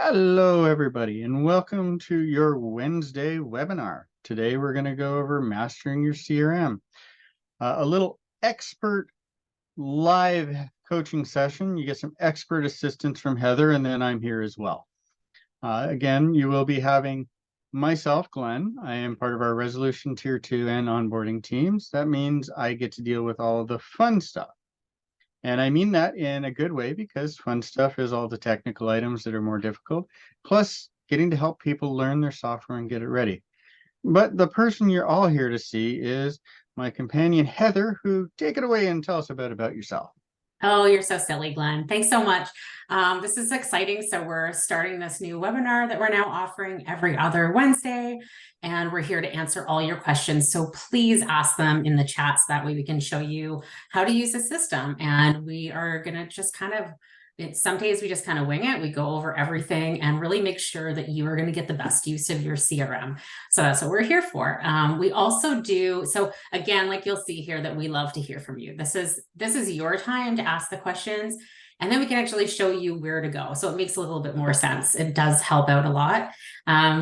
Hello, everybody, and welcome to your Wednesday webinar. Today, we're going to go over mastering your CRM, a little expert live coaching session. You get some expert assistance from Heather, and then I'm here as well. Again, you will be having myself, Glenn. I am part of our resolution tier 2 and onboarding teams. That means I get to deal with all of the fun stuff. And I mean that in a good way, because fun stuff is all the technical items that are more difficult, plus getting to help people learn their software and get it ready. But the person you're all here to see is my companion, Heather, who take it away and tell us about yourself. Oh, you're so silly, Glenn. Thanks so much. This is exciting. So we're starting this new webinar that we're now offering every other Wednesday, and we're here to answer all your questions. So please ask them in the chat so that way we can show you how to use the system. And we are going to just some days we just kind of wing it. We go over everything and really make sure that you are going to get the best use of your CRM. So that's what we're here for. We also do, so again, like you'll see here, that we love to hear from you. This is your time to ask the questions, and then we can actually show you where to go. So it makes a little bit more sense. It does help out a lot.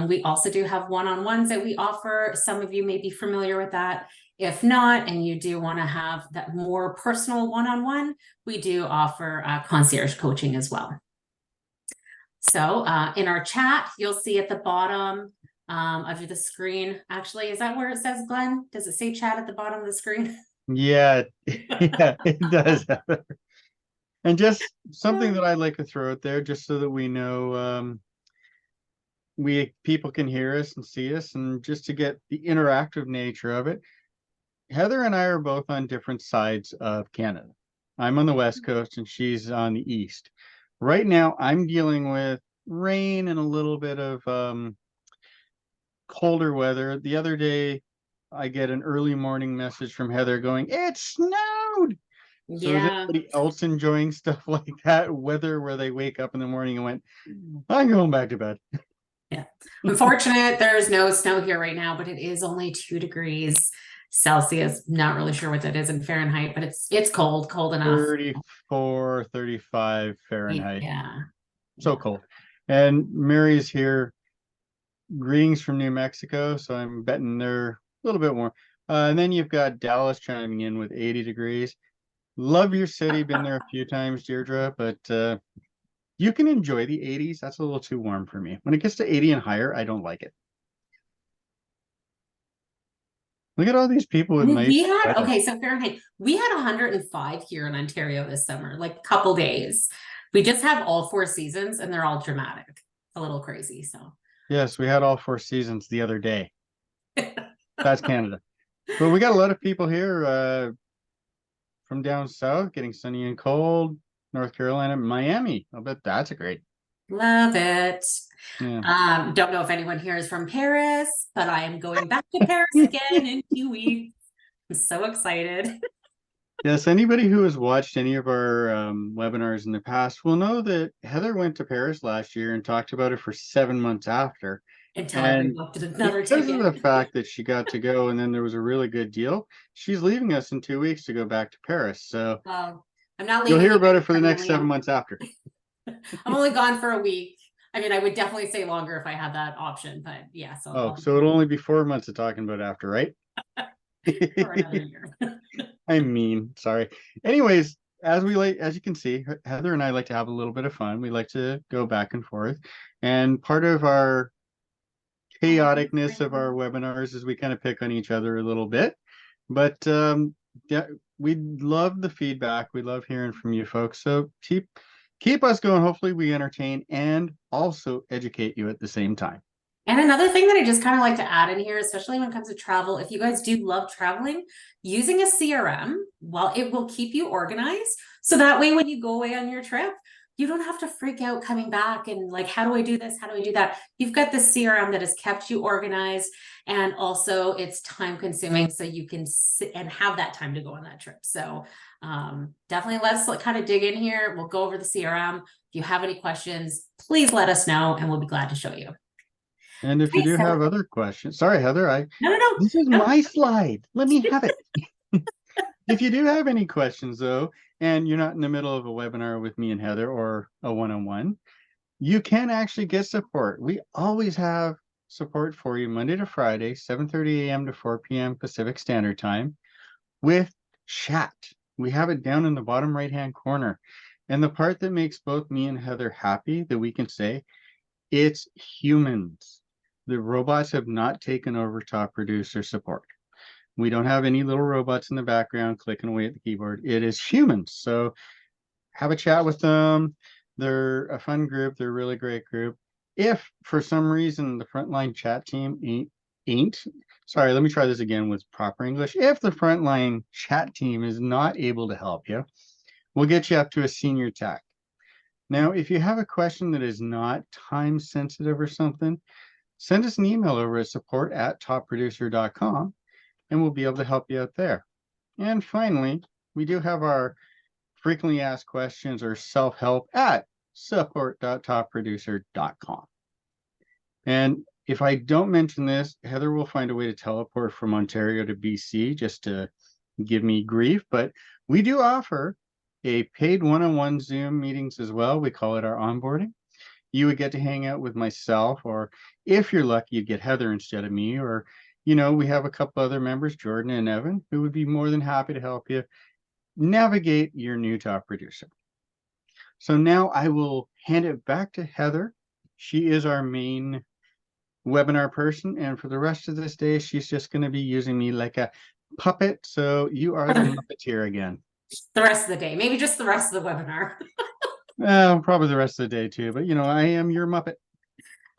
We also do have one-on-ones that we offer. Some of you may be familiar with that. If not, and you do want to have that more personal one-on-one, we do offer concierge coaching as well. So in our chat, you'll see at the bottom of the screen, actually, is that where it says, Glenn? Does it say chat at the bottom of the screen? Yeah, yeah, it does. And just something that I'd like to throw out there, just so that we know people can hear us and see us, and just to get the interactive nature of it. Heather and I are both on different sides of Canada. I'm on the West Coast and she's on the East. Right now, I'm dealing with rain and a little bit of colder weather. The other day, I get an early morning message from Heather going, "It snowed." So is Yeah. anybody else enjoying stuff like that? Weather where they wake up in the morning and went, "I'm going back to bed." Yeah. Unfortunate, there's no snow here right now, but it is only 2 degrees Celsius. Not really sure what that is in Fahrenheit, but it's cold enough. 34, 35 Fahrenheit. Yeah. So cold. And Mary's here. Greetings from New Mexico. So I'm betting they're a little bit more. And then you've got Dallas chiming in with 80 degrees. Love your city. Been there a few times, Deirdre, but you can enjoy the 80s. That's a little too warm for me. When it gets to 80 and higher, I don't like it. Look at all these people with nice weather. Okay, so Fahrenheit, we had 105 here in Ontario this summer, like a couple days. We just have all 4 seasons and they're all dramatic. A little crazy. So Yes, we had all 4 seasons the other day. That's Canada. But we got a lot of people here from down south, getting sunny and cold. North Carolina, Miami. I'll bet that's a great. love it. Yeah. Don't know if anyone here is from Paris, but I am going back to Paris again in 2 weeks. I'm so excited. Yes, anybody who has watched any of our webinars in the past will know that Heather went to Paris last year and talked about it for 7 months after. Until I And rebooked another because of ticket. the fact that she got to go and then there was a really good deal, she's leaving us in 2 weeks to go back to Paris. So I'm not you'll leaving hear about it for the I'm next only 7 on- months after. I'm only gone for a week. I mean, I would definitely say longer if I had that option, but yeah. Oh, so it'll only be 4 months of talking about after, right? For another year. I mean, sorry. Anyways, as you can see, Heather and I like to have a little bit of fun. We like to go back and forth. And part of our chaoticness of our webinars is we kind of pick on each other a little bit. But yeah, we love the feedback. We love hearing from you folks. So keep us going. Hopefully we entertain and also educate you at the same time. And another thing that I just kind of like to add in here, especially when it comes to travel, if you guys do love traveling, using a CRM, well, it will keep you organized. So that way, when you go away on your trip, you don't have to freak out coming back and like, how do I do this? How do I do that? You've got the CRM that has kept you organized, and also it's time consuming. So you can sit and have that time to go on that trip. So definitely let's kind of dig in here. We'll go over the CRM. If you have any questions, please let us know and we'll be glad to show you. And if you do have other questions, sorry, Heather, No. This is my slide. Let me have it. If you do have any questions, though, and you're not in the middle of a webinar with me and Heather or a one-on-one, you can actually get support. We always have support for you Monday to Friday, 7:30 a.m. to 4 p.m. Pacific Standard Time with chat. We have it down in the bottom right-hand corner. And the part that makes both me and Heather happy that we can say, it's humans. The robots have not taken over top producer support. We don't have any little robots in the background clicking away at the keyboard. It is humans. So have a chat with them. They're a fun group. They're a really great group. If for some reason the frontline chat team ain't, sorry, let me try this again with proper English. If the frontline chat team is not able to help you, we'll get you up to a senior tech. Now, if you have a question that is not time sensitive or something, send us an email over at support@topproducer.com and we'll be able to help you out there. And finally, we do have our frequently asked questions or self-help at support.topproducer.com. And if I don't mention this, Heather will find a way to teleport from Ontario to BC just to give me grief, but we do offer a paid one-on-one Zoom meetings as well. We call it our onboarding. You would get to hang out with myself, or if you're lucky, you'd get Heather instead of me, or, we have a couple other members, Jordan and Evan, who would be more than happy to help you navigate your new top producer. So now I will hand it back to Heather. She is our main webinar person, and for the rest of this day, she's just going to be using me like a puppet. So you are the Muppeteer again. The rest of the day, maybe just the rest of the webinar. Probably the rest of the day too, but I am your Muppet.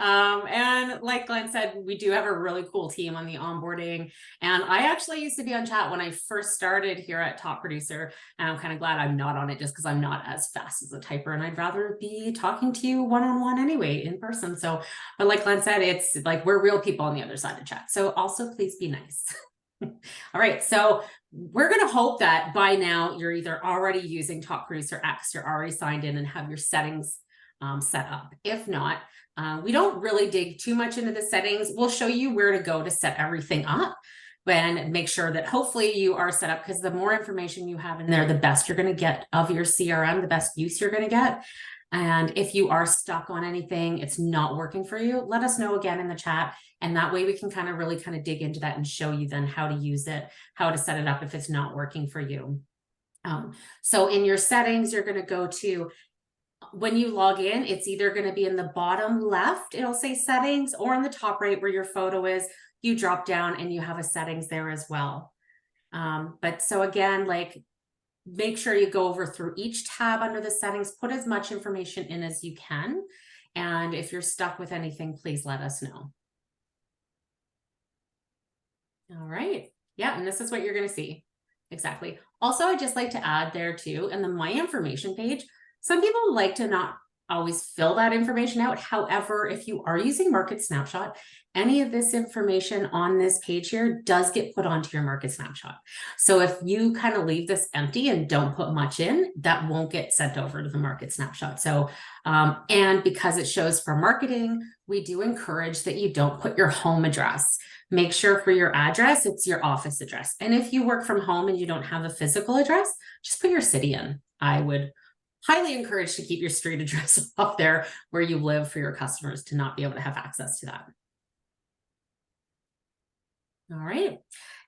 And like Glenn said, we do have a really cool team on the onboarding. And I actually used to be on chat when I first started here at Top Producer. And I'm kind of glad I'm not on it just because I'm not as fast as a typer and I'd rather be talking to you one-on-one anyway in person. So, but like Glenn said, it's like we're real people on the other side of chat. So also please be nice. All right, so we're going to hope that by now you're either already using Top Producer X, you're already signed in and have your settings set up. If not, we don't really dig too much into the settings. We'll show you where to go to set everything up and make sure that hopefully you are set up, because the more information you have in there, the best you're going to get of your CRM, the best use you're going to get. And if you are stuck on anything, it's not working for you, let us know again in the chat. And that way we can really dig into that and show you then how to use it, how to set it up if it's not working for you. So in your settings, you're going to go to, when you log in, it's either going to be in the bottom left, it'll say settings, or in the top right where your photo is, you drop down and you have a settings there as well. But so again, make sure you go over through each tab under the settings, put as much information in as you can. And if you're stuck with anything, please let us know. All right. Yeah, and this is what you're going to see. Exactly. Also, I'd just like to add there too, in the My Information page, some people like to not always fill that information out. However, if you are using Market Snapshot, any of this information on this page here does get put onto your Market Snapshot. So if you leave this empty and don't put much in, that won't get sent over to the Market Snapshot. So, and because it shows for marketing, we do encourage that you don't put your home address. Make sure for your address, it's your office address. And if you work from home and you don't have a physical address, just put your city in. I would highly encourage to keep your street address up there where you live for your customers to not be able to have access to that. All right.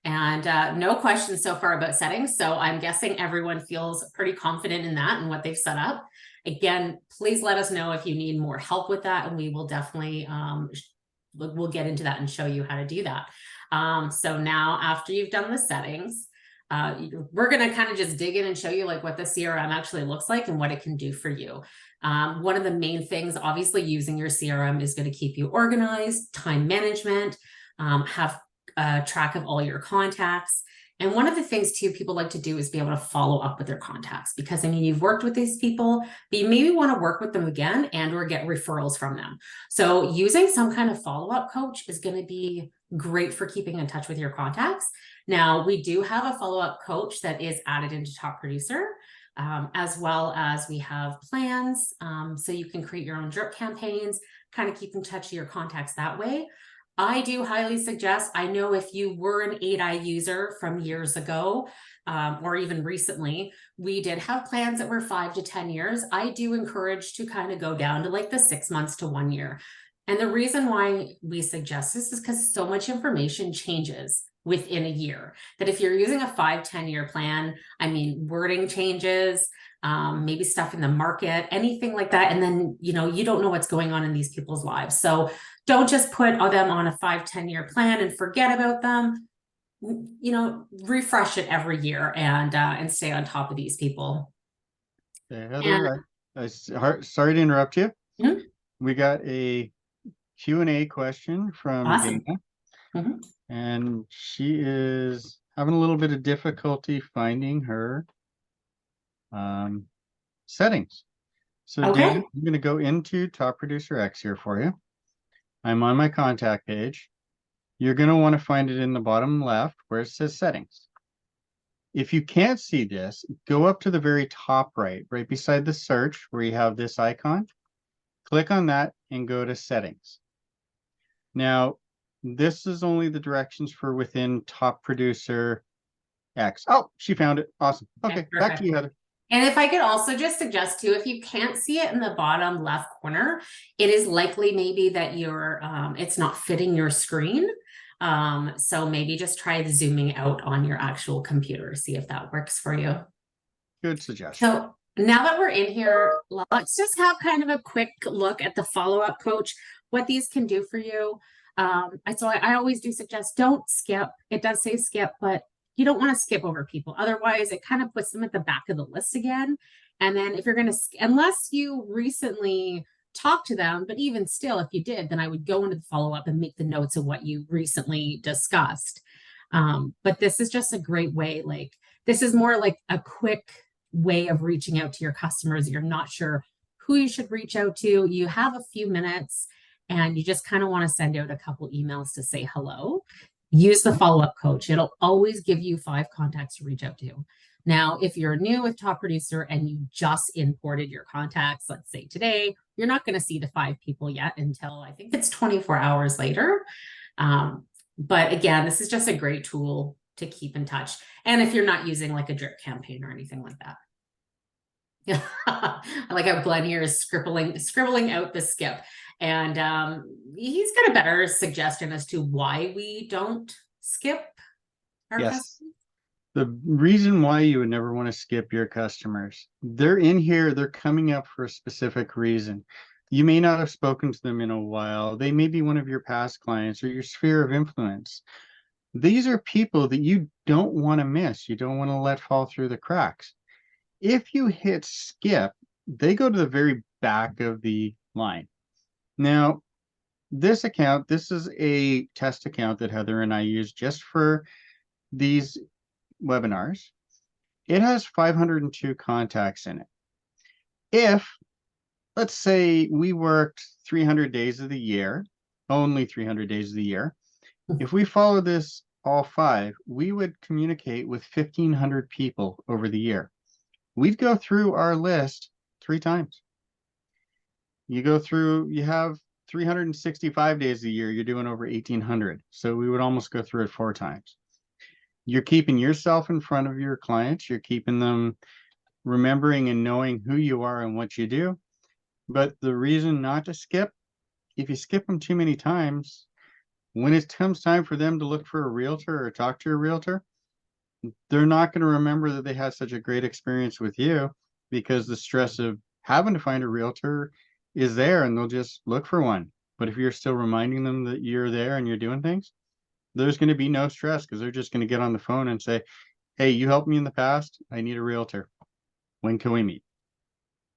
And no questions so far about settings. So I'm guessing everyone feels pretty confident in that and what they've set up. Again, please let us know if you need more help with that, and we will definitely we'll get into that and show you how to do that. So now after you've done the settings, we're going to just dig in and show you what the CRM actually looks like and what it can do for you. One of the main things, obviously, using your CRM is going to keep you organized, time management, have a track of all your contacts. And one of the things too people like to do is be able to follow up with their contacts, because you've worked with these people, but you maybe want to work with them again and or get referrals from them. So using some kind of follow-up coach is going to be great for keeping in touch with your contacts. Now, we do have a follow-up coach that is added into Top Producer, as well as we have plans. So you can create your own drip campaigns, keep in touch with your contacts that way. I do highly suggest, I know if you were an 8i user from years ago, or even recently, we did have plans that were 5 to 10 years. I do encourage to kind of go down to like the 6 months to 1 year. And the reason why we suggest this is because so much information changes within a year, that if you're using a 5-10 year plan, I mean, wording changes, maybe stuff in the market, anything like that. And then, you don't know what's going on in these people's lives. So don't just put them on a 5-10 year plan and forget about them. Refresh it every year and stay on top of these people. Heather, sorry to interrupt you. Mhm. We got a Q&A question from Awesome. Dana, Mhm. and she is having a little bit of difficulty finding her settings. So Okay. Dana, I'm going to go into Top Producer X here for you. I'm on my contact page. You're going to want to find it in the bottom left where it says settings. If you can't see this, go up to the very top right beside the search where you have this icon. Click on that and go to settings. Now, this is only the directions for within Top Producer X. Oh, she found it. Awesome. Okay, back to you, Heather. And if I could also just suggest too, if you can't see it in the bottom left corner, it is likely maybe that it's not fitting your screen. So maybe just try zooming out on your actual computer, see if that works for you. Good suggestion. So now that we're in here, let's just have kind of a quick look at the follow-up coach, what these can do for you. I always do suggest don't skip. It does say skip, but you don't want to skip over people. Otherwise, it kind of puts them at the back of the list again. And then if you're going to, unless you recently talked to them, but even still, if you did, then I would go into the follow-up and make the notes of what you recently discussed. But this is just a great way. Like, this is more like a quick way of reaching out to your customers. You're not sure who you should reach out to. You have a few minutes and you just kind of want to send out a couple emails to say hello. Use the follow-up coach. It'll always give you 5 contacts to reach out to. Now, if you're new with Top Producer and you just imported your contacts, let's say today, you're not going to see the 5 people yet until I think it's 24 hours later. But again, this is just a great tool to keep in touch. And if you're not using like a drip campaign or anything like that. Yeah, I like how Glenn here is scribbling out the skip. And he's got a better suggestion as to why we don't skip our customers. The reason why you would never want to skip your customers, they're in here, they're coming up for a specific reason. You may not have spoken to them in a while. They may be one of your past clients or your sphere of influence. These are people that you don't want to miss. You don't want to let fall through the cracks. If you hit skip, they go to the very back of the line. Now, this account, this is a test account that Heather and I use just for these webinars. It has 502 contacts in it. If, let's say, we worked 300 days of the year, only 300 days of the year, if we follow this all 5, we would communicate with 1,500 people over the year. We'd go through our list 3 times. You go through, you have 365 days a year, you're doing over 1,800. So we would almost go through it 4 times. You're keeping yourself in front of your clients. You're keeping them remembering and knowing who you are and what you do. But the reason not to skip, if you skip them too many times, when it comes time for them to look for a realtor or talk to a realtor, they're not going to remember that they had such a great experience with you because the stress of having to find a realtor is there and they'll just look for one. But if you're still reminding them that you're there and you're doing things, there's going to be no stress because they're just going to get on the phone and say, hey, you helped me in the past. I need a realtor. When can we meet?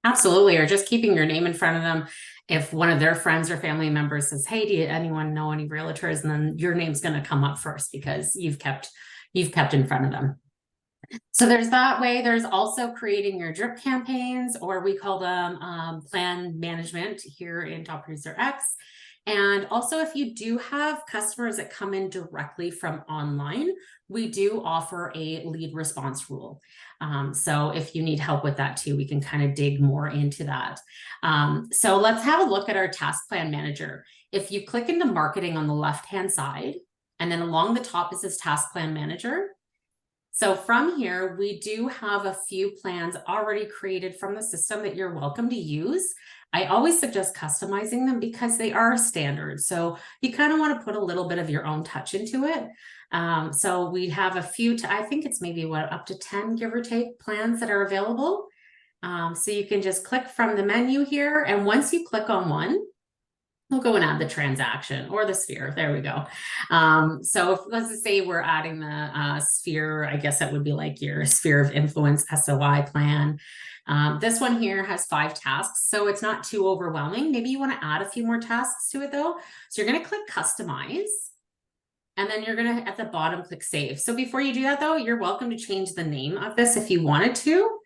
Absolutely. Or just keeping your name in front of them. If one of their friends or family members says, hey, do anyone know any realtors? And then your name's going to come up first because you've kept in front of them. So there's that way. There's also creating your drip campaigns, or we call them plan management here in Top Producer X. And also, if you do have customers that come in directly from online, we do offer a lead response rule. So if you need help with that too, we can kind of dig more into that. So let's have a look at our task plan manager. If you click into marketing on the left-hand side, and then along the top is this task plan manager, So from here, we do have a few plans already created from the system that you're welcome to use. I always suggest customizing them because they are standard. So you kind of want to put a little bit of your own touch into it. So we have a few, I think it's maybe up to 10, give or take, plans that are available. So you can just click from the menu here. And once you click on one, we'll go and add the transaction or the sphere. There we go. So if, let's just say we're adding the sphere, I guess that would be like your sphere of influence SOI plan. This one here has 5 tasks, so it's not too overwhelming. Maybe you want to add a few more tasks to it though. So you're going to click customize. And then you're going to, at the bottom, click save. So before you do that though, you're welcome to change the name of this if you wanted to.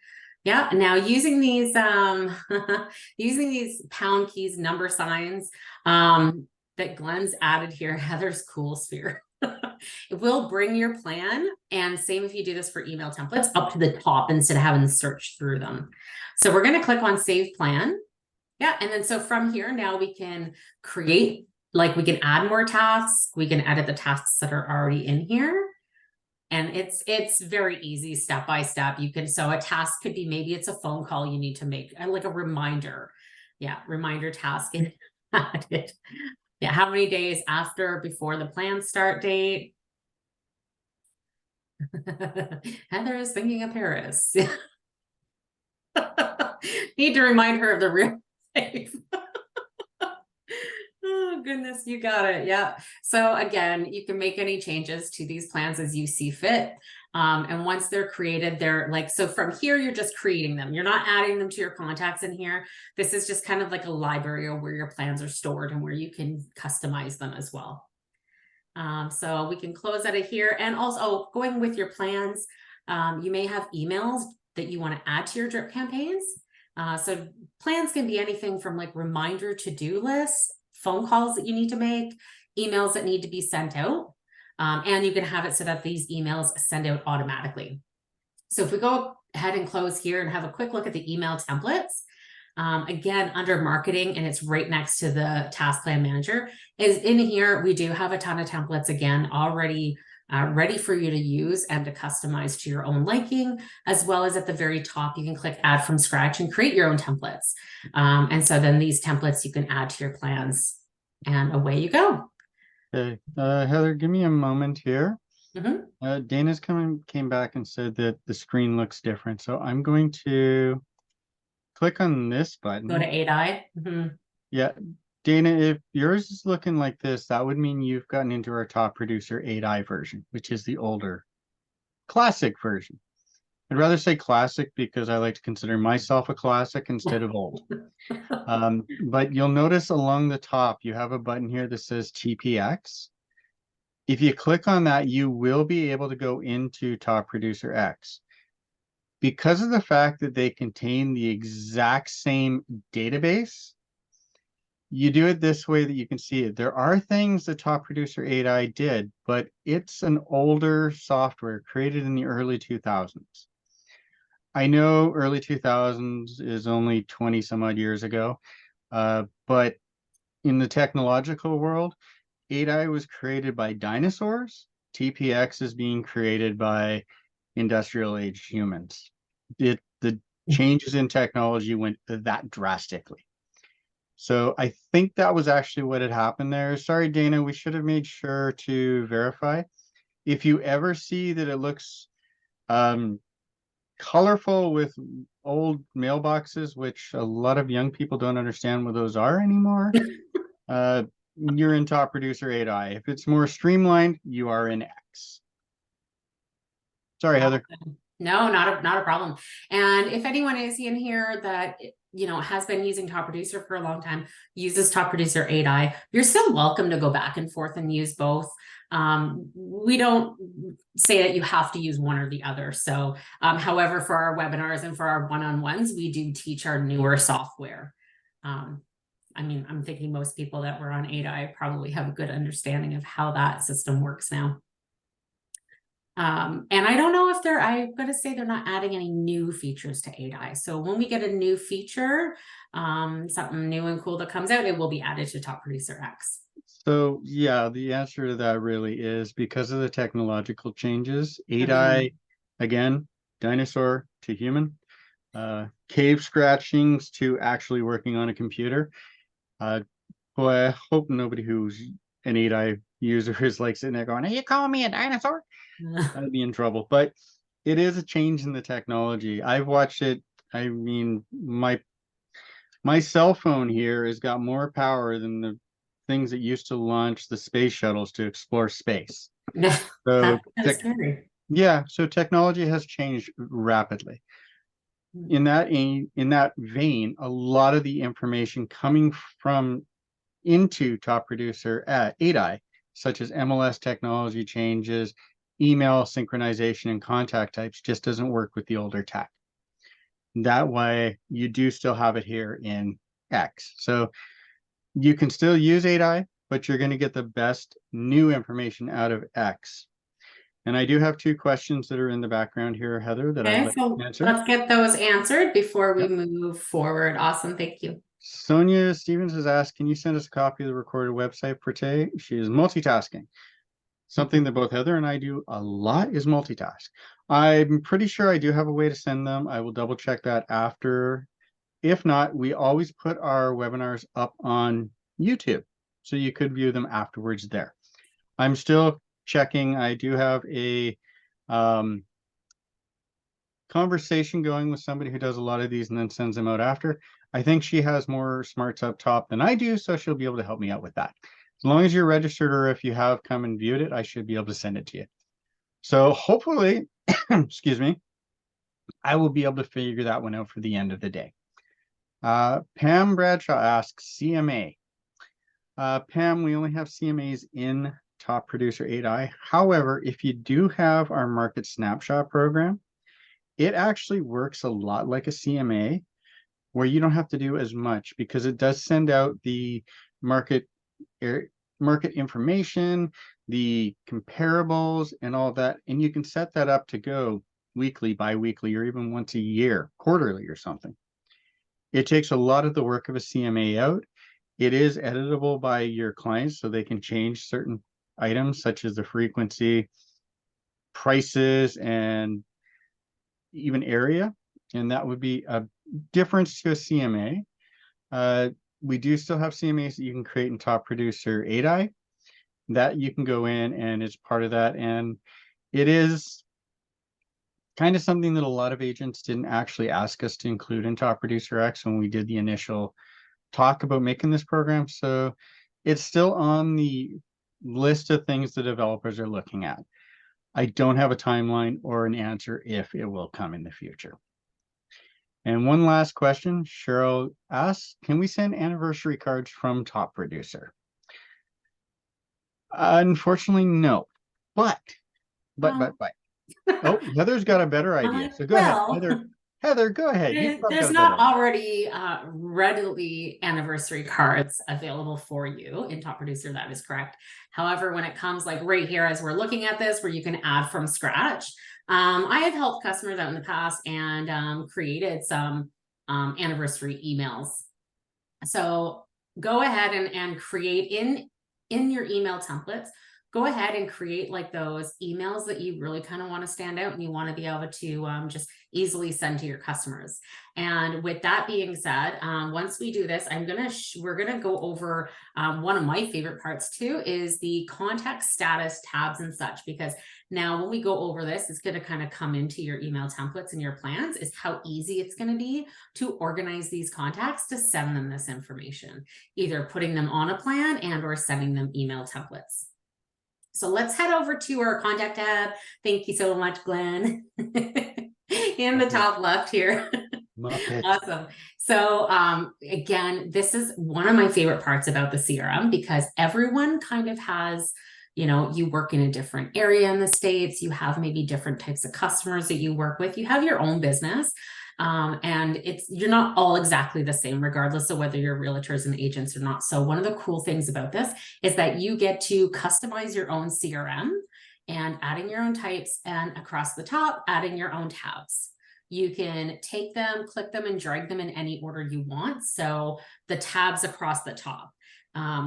Yeah, now using these using these pound keys, number signs that Glen's added here, Heather's cool sphere. It will bring your plan, and same if you do this for email templates, up to the top instead of having to search through them. So we're going to click on save plan. Yeah, and then so from here now we can create, like we can add more tasks, we can edit the tasks that are already in here. And it's very easy, step by step. You can, so a task could be, maybe it's a phone call you need to make, like a reminder. Yeah, reminder task and added. Yeah, how many days after, before the plan start date? Heather is thinking of Paris. Need to remind her of the real life. Oh goodness, you got it. Yeah. So again, you can make any changes to these plans as you see fit. And once they're created, they're like, so from here, you're just creating them. You're not adding them to your contacts in here. This is just kind of like a library where your plans are stored and where you can customize them as well. So we can close out of here. And also going with your plans, you may have emails that you want to add to your drip campaigns. So plans can be anything from like reminder to-do lists, phone calls that you need to make, emails that need to be sent out. And you can have it so that these emails send out automatically. So if we go ahead and close here and have a quick look at the email templates, again, under marketing, and it's right next to the task plan manager, is in here, we do have a ton of templates again, already ready for you to use and to customize to your own liking, as well as at the very top, you can click add from scratch and create your own templates. And so then these templates you can add to your plans and away you go. Okay, Heather, give me a moment here. Mm-hmm. Dana's came back and said that the screen looks different. So I'm going to click on this button. Go to 8i. Mm-hmm. Yeah, Dana, if yours is looking like this, that would mean you've gotten into our top producer 8i version, which is the older classic version. I'd rather say classic because I like to consider myself a classic instead of old. But you'll notice along the top, you have a button here that says TPX. If you click on that, you will be able to go into Top Producer X. Because of the fact that they contain the exact same database, you do it this way that you can see it. There are things that Top Producer 8i did, but it's an older software created in the early 2000s. I know early 2000s is only 20 some odd years ago, but in the technological world, 8i was created by dinosaurs. TPX is being created by industrial age humans. The changes in technology went that drastically. So I think that was actually what had happened there. Sorry, Dana, we should have made sure to verify. If you ever see that it looks colorful with old mailboxes, which a lot of young people don't understand what those are anymore, you're in Top Producer 8i. If it's more streamlined, you are in X. Sorry, Heather. No, not a problem. And if anyone is in here that, you know, has been using Top Producer for a long time, uses Top Producer 8i, you're still welcome to go back and forth and use both. We don't say that you have to use one or the other. So, however, for our webinars and for our one-on-ones, we do teach our newer software. I mean, I'm thinking most people that were on 8i probably have a good understanding of how that system works now. And I don't know if I'm going to say they're not adding any new features to 8i. So when we get a new feature, something new and cool that comes out, it will be added to Top Producer X. So yeah, the answer to that really is because of the technological changes, 8i Again, dinosaur to human, cave scratchings to actually working on a computer. Boy, I hope nobody who's an 8i user is like sitting there going, "Are you calling me a dinosaur?" I'd be in trouble. But it is a change in the technology. I've watched it. I mean, my cell phone here has got more power than the things that used to launch the space shuttles to explore space. That's So kind of scary. yeah, so technology has changed rapidly. In that vein, a lot of the information coming from into Top Producer at 8i, such as MLS technology changes, email synchronization, and contact types, just doesn't work with the older tech. That way, you do still have it here in X. So you can still use 8i, but you're going to get the best new information out of X. And I do have 2 questions that are in the background here, Heather, that I'd Okay, like so to answer. let's get those answered before we Yep. move forward. Awesome, thank you. Sonia Stevens has asked, can you send us a copy of the recorded website, Portrayed? She is multitasking. Something that both Heather and I do a lot is multitask. I'm pretty sure I do have a way to send them. I will double check that after. If not, we always put our webinars up on YouTube, so you could view them afterwards there. I'm still checking. I do have a conversation going with somebody who does a lot of these and then sends them out after. I think she has more smarts up top than I do, so she'll be able to help me out with that. As long as you're registered, or if you have come and viewed it, I should be able to send it to you. So hopefully, excuse me, I will be able to figure that one out for the end of the day. Pam Bradshaw asks, CMA. Pam, we only have CMAs in Top Producer 8i. However, if you do have our Market Snapshot program, it actually works a lot like a CMA, where you don't have to do as much because it does send out the market information, the comparables, and all that. And you can set that up to go weekly, bi-weekly, or even once a year, quarterly or something. It takes a lot of the work of a CMA out. It is editable by your clients, so they can change certain items such as the frequency, prices, and even area. And that would be a difference to a CMA. We do still have CMAs that you can create in Top Producer 8i that you can go in, and it's part of that. And it is kind of something that a lot of agents didn't actually ask us to include in Top Producer X when we did the initial talk about making this program. So it's still on the list of things the developers are looking at. I don't have a timeline or an answer if it will come in the future. And one last question, Cheryl asks, can we send anniversary cards from Top Producer? Unfortunately, no. But. Oh, Heather's got a better idea. So go ahead, Heather. Heather, go ahead. You've probably got There's a better not idea. already readily anniversary cards available for you in Top Producer. That is correct. However, when it comes like right here, as we're looking at this, where you can add from scratch, I have helped customers out in the past and created some anniversary emails. So go ahead and create in your email templates. Go ahead and create like those emails that you really kind of want to stand out and you want to be able to just easily send to your customers. And with that being said, once we do this, we're gonna go over one of my favorite parts too is the contact status tabs and such, because now when we go over this, it's going to kind of come into your email templates and your plans is how easy it's going to be to organize these contacts to send them this information, either putting them on a plan and or sending them email templates. So let's head over to our contact tab. Thank you so much, Glenn. In the top left here. Awesome. So again, this is one of my favorite parts about the CRM because everyone kind of has, you work in a different area in the States, you have maybe different types of customers that you work with, you have your own business. And you're not all exactly the same, regardless of whether you're realtors and agents or not. So one of the cool things about this is that you get to customize your own CRM and adding your own types, and across the top, adding your own tabs. You can take them, click them, and drag them in any order you want. So the tabs across the top.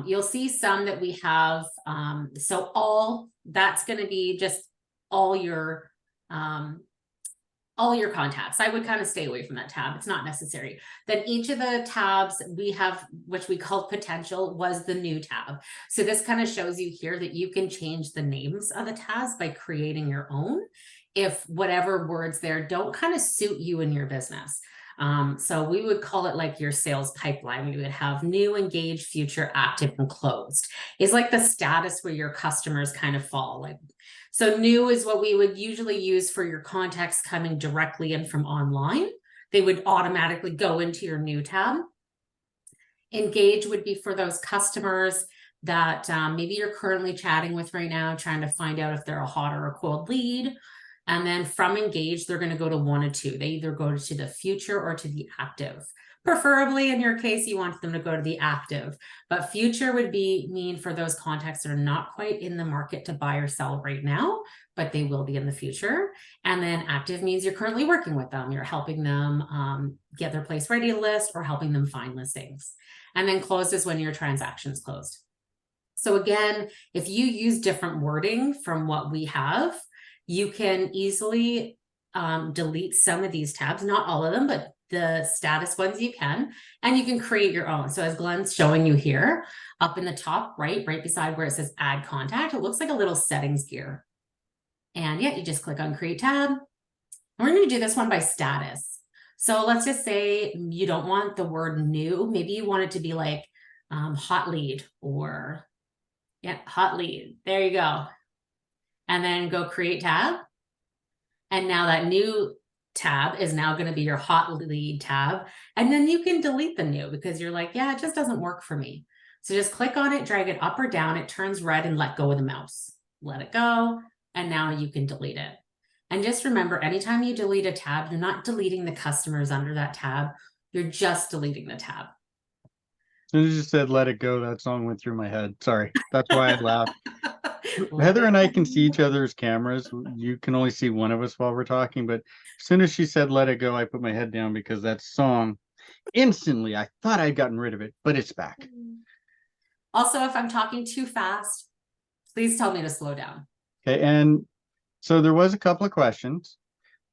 You'll see some that we have. So all that's going to be just all your all your contacts. I would kind of stay away from that tab. It's not necessary. Then each of the tabs we have, which we call potential, was the new tab. So this kind of shows you here that you can change the names of the tabs by creating your own, if whatever words there don't kind of suit you and your business. So we would call it like your sales pipeline. We would have new, engaged, future, active, and closed. It's like the status where your customers kind of fall. Like, so new is what we would usually use for your contacts coming directly in from online. They would automatically go into your new tab. Engage would be for those customers that maybe you're currently chatting with right now, trying to find out if they're a hot or a cold lead. And then from engage, they're going to go to one of two. They either go to the future or to the active. Preferably in your case, you want them to go to the active, but future would mean for those contacts that are not quite in the market to buy or sell right now, but they will be in the future. And then active means you're currently working with them. You're helping them get their place ready list or helping them find listings. And then closed is when your transaction's closed. So again, if you use different wording from what we have, you can easily delete some of these tabs, not all of them, but the status ones you can, and you can create your own. So as Glenn's showing you here, up in the top right beside where it says add contact, it looks like a little settings gear. And yeah, you just click on create tab. And we're going to do this one by status. So let's just say you don't want the word new. Maybe you want it to be like hot lead or hot lead. There you go. And then go create tab. And now that new tab is now going to be your hot lead tab. And then you can delete the new because you're like, yeah, it just doesn't work for me. So just click on it, drag it up or down. It turns red and let go of the mouse. Let it go. And now you can delete it. And just remember, anytime you delete a tab, you're not deleting the customers under that tab. You're just deleting the tab. You just said, let it go. That song went through my head. Sorry. That's why I laughed. Heather and I can see each other's cameras. You can only see one of us while we're talking, but as soon as she said, let it go, I put my head down because that song, instantly, I thought I'd gotten rid of it, but it's back. Also, if I'm talking too fast, please tell me to slow down. Okay. And so there was a couple of questions.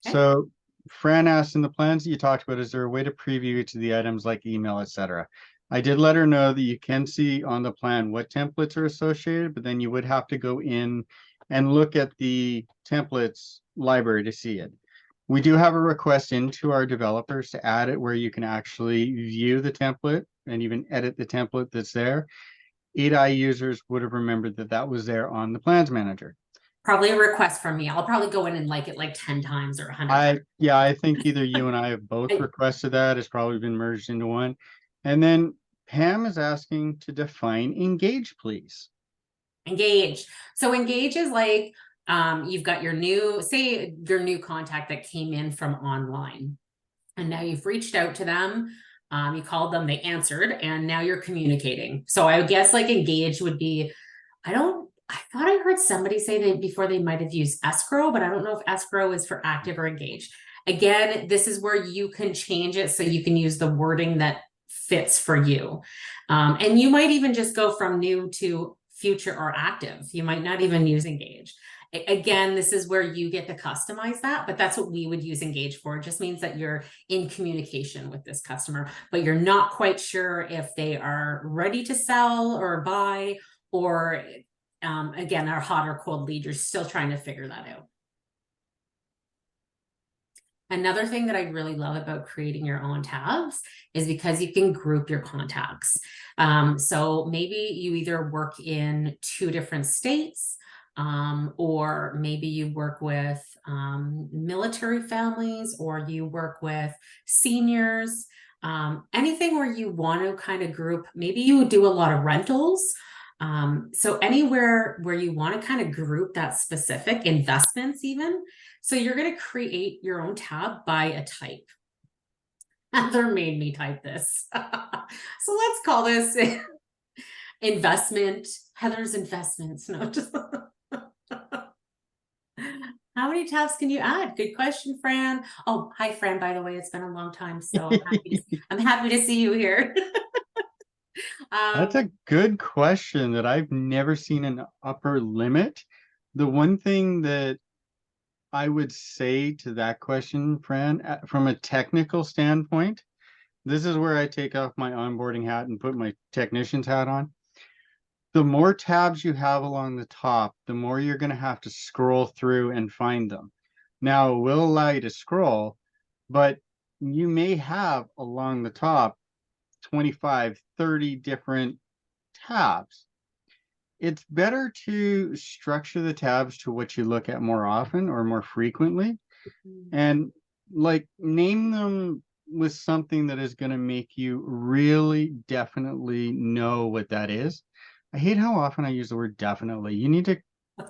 Okay. So Fran asked, in the plans that you talked about, is there a way to preview each of the items like email, etc.? I did let her know that you can see on the plan what templates are associated, but then you would have to go in and look at the templates library to see it. We do have a request into our developers to add it where you can actually view the template and even edit the template that's there. 8i users would have remembered that that was there on the plans manager. Probably a request from me. I'll probably go in and like it like 10 times or 100 times. Yeah, I think either you and I have both requested that. It's probably been merged into one. And then Pam is asking to define engage, please. Engage. So engage is like you've got your new, say your new contact that came in from online. And now you've reached out to them. You called them, they answered, and now you're communicating. So I guess like engage would be, I thought I heard somebody say that before they might have used escrow, but I don't know if escrow is for active or engage. Again, this is where you can change it so you can use the wording that fits for you. And you might even just go from new to future or active. You might not even use engage. Again, this is where you get to customize that, but that's what we would use engage for. It just means that you're in communication with this customer, but you're not quite sure if they are ready to sell or buy, or again, are hot or cold lead. You're still trying to figure that out. Another thing that I really love about creating your own tabs is because you can group your contacts. So maybe you either work in 2 different states, or maybe you work with military families, or you work with seniors, anything where you want to kind of group. Maybe you do a lot of rentals. So anywhere where you want to kind of group that specific investments even. So you're going to create your own tab by a type. Heather made me type this. So let's call this investment. Heather's investments. No, just how many tabs can you add? Good question, Fran. Oh, hi, Fran, by the way. It's been a long time, so I'm happy to see you here. That's a good question that I've never seen an upper limit. The one thing that I would say to that question, Fran, from a technical standpoint, this is where I take off my onboarding hat and put my technician's hat on. The more tabs you have along the top, the more you're going to have to scroll through and find them. Now, it will allow you to scroll, but you may have along the top 25, 30 different tabs. It's better to structure the tabs to what you look at more often or more frequently, and like name them with something that is going to make you really definitely know what that is. I hate how often I use the word definitely. You need to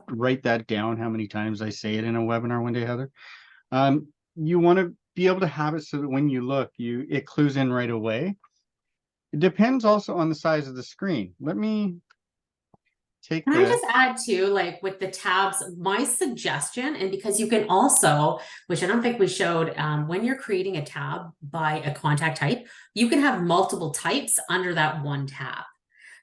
write that down, how many times I say it in a webinar one day, Heather. You want to be able to have it so that when you look, it clues in right away. It depends also on the size of the screen. Let me take Can I this. just add too, like with the tabs, my suggestion, and because you can also, which I don't think we showed, when you're creating a tab by a contact type, you can have multiple types under that one tab.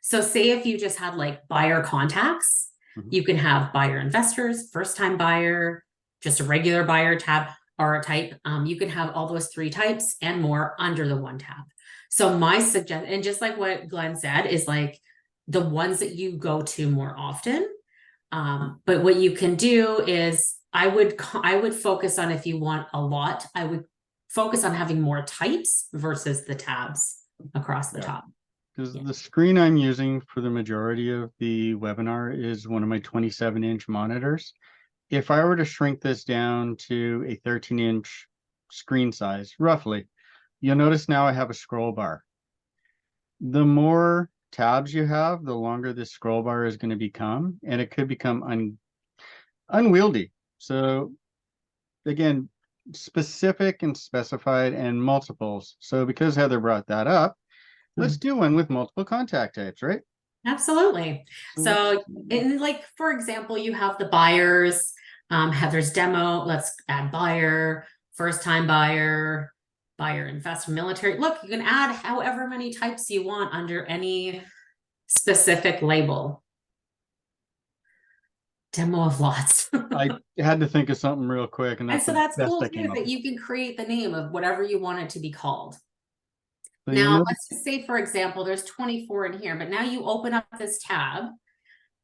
So say if you just had like buyer contacts, you can have buyer investors, first time buyer, just a regular buyer tab or a type. You can have all those 3 types and more under the one tab. So my suggestion, and just like what Glenn said, is like the ones that you go to more often. But what you can do is I would focus on, if you want a lot, I would focus on having more types versus the tabs across the top. Because the screen I'm using for the majority of the webinar is one of my 27-inch monitors. If I were to shrink this down to a 13-inch screen size, roughly, you'll notice now I have a scroll bar. The more tabs you have, the longer this scroll bar is going to become, and it could become unwieldy. So again, specific and specified and multiples. So because Heather brought that up, let's do one with multiple contact types, right? Absolutely. So in, like, for example, you have the buyers, Heather's demo. Let's add buyer, first time buyer, buyer investor, military. Look, you can add however many types you want under any specific label. Demo of lots. I had to think of something real quick, and so the that's best cool I too, came up that with. you can create the name of whatever you want it to be called. So Now, let's just say, for example, there's 24 in here, but now you open up this tab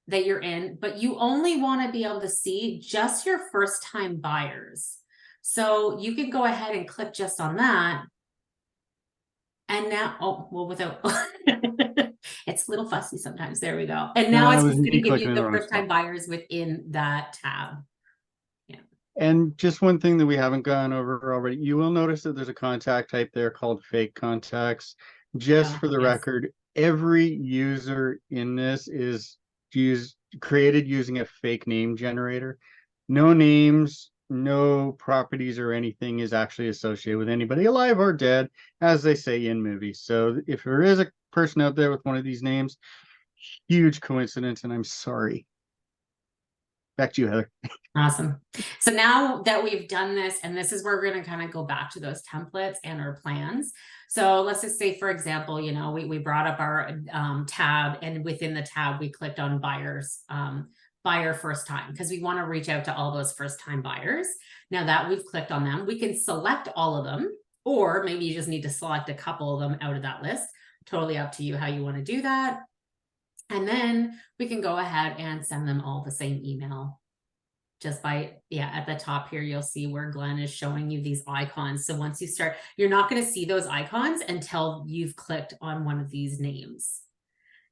that you're in, but you only want to be able to see just your first time buyers. So you can go ahead and click just on that. And now, oh, well, without, it's a little fussy sometimes. There we go. And now it's going to give you the first time buyers within that tab. And just one thing that we haven't gone over already, you will notice that there's a contact type there called fake contacts. Just for the record, every user in this is created using a fake name generator. No names, no properties or anything is actually associated with anybody alive or dead, as they say in movies. So if there is a person out there with one of these names, huge coincidence, and I'm sorry. Back to you, Heather. Awesome. So now that we've done this, and this is where we're going to kind of go back to those templates and our plans. So let's just say, for example, you know, we brought up our tab, and within the tab, we clicked on buyers, buyer first time, because we want to reach out to all those first time buyers. Now that we've clicked on them, we can select all of them, or maybe you just need to select a couple of them out of that list. Totally up to you how you want to do that. And then we can go ahead and send them all the same email. Just by, at the top here, you'll see where Glenn is showing you these icons. So once you start, you're not going to see those icons until you've clicked on one of these names.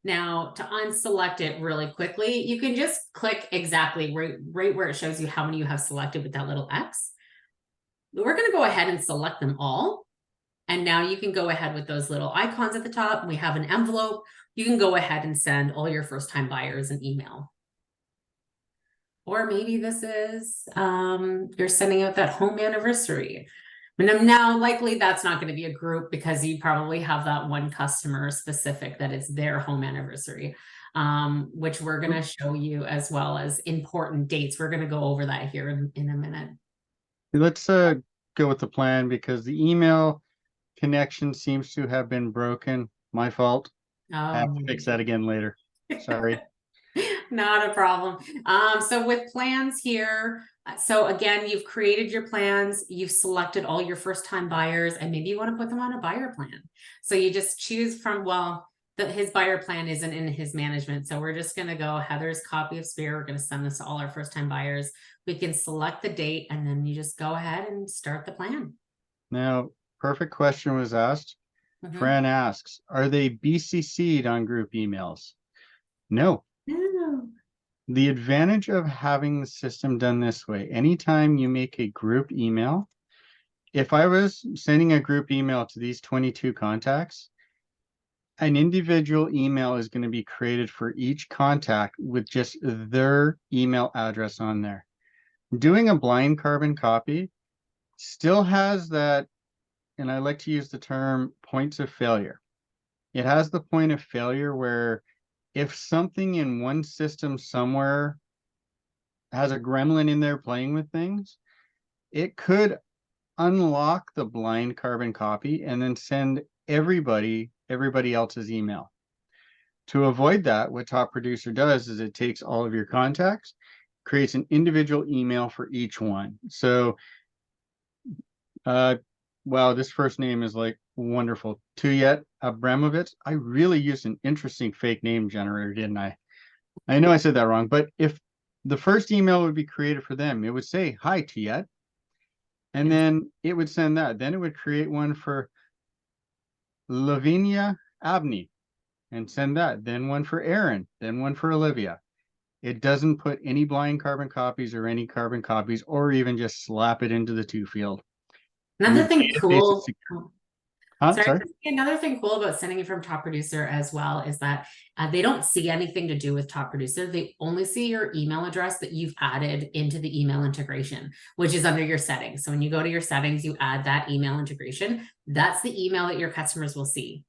Now, to unselect it really quickly, you can just click exactly right where it shows you how many you have selected with that little X. We're going to go ahead and select them all. And now you can go ahead with those little icons at the top. We have an envelope. You can go ahead and send all your first time buyers an email. Or maybe this is, you're sending out that home anniversary. And now likely that's not going to be a group, because you probably have that one customer specific that it's their home anniversary, which we're going to show you, as well as important dates. We're going to go over that here in a minute. Let's go with the plan, because the email connection seems to have been broken. My fault. I have to fix that again later. Sorry. Not a problem. So with plans here, So again, you've created your plans, you've selected all your first-time buyers, and maybe you want to put them on a buyer plan. So you just choose from, well, his buyer plan isn't in his management. So we're just going to go Heather's copy of Sphere. We're going to send this to all our first-time buyers. We can select the date, and then you just go ahead and start the plan. Now, perfect question was asked. Fran asks, are they BCC'd on group emails? No. No. The advantage of having the system done this way, anytime you make a group email, if I was sending a group email to these 22 contacts, an individual email is going to be created for each contact with just their email address on there. Doing a blind carbon copy still has that, and I like to use the term points of failure. It has the point of failure where if something in one system somewhere has a gremlin in there playing with things, it could unlock the blind carbon copy and then send everybody else's email. To avoid that, what Top Producer does is it takes all of your contacts, creates an individual email for each one. So, wow, this first name is like wonderful. Tuyet Abramovich. I really used an interesting fake name generator, didn't I? I know I said that wrong, but if the first email would be created for them, it would say, hi, Tuyet. And then it would send that. Then it would create one for Lavinia Abney and send that. Then one for Aaron. Then one for Olivia. It doesn't put any blind carbon copies or any carbon copies, or even just slap it into the to field. Another thing cool. Sorry. Another thing cool about sending it from Top Producer as well is that they don't see anything to do with Top Producer. They only see your email address that you've added into the email integration, which is under your settings. So when you go to your settings, you add that email integration. That's the email that your customers will see.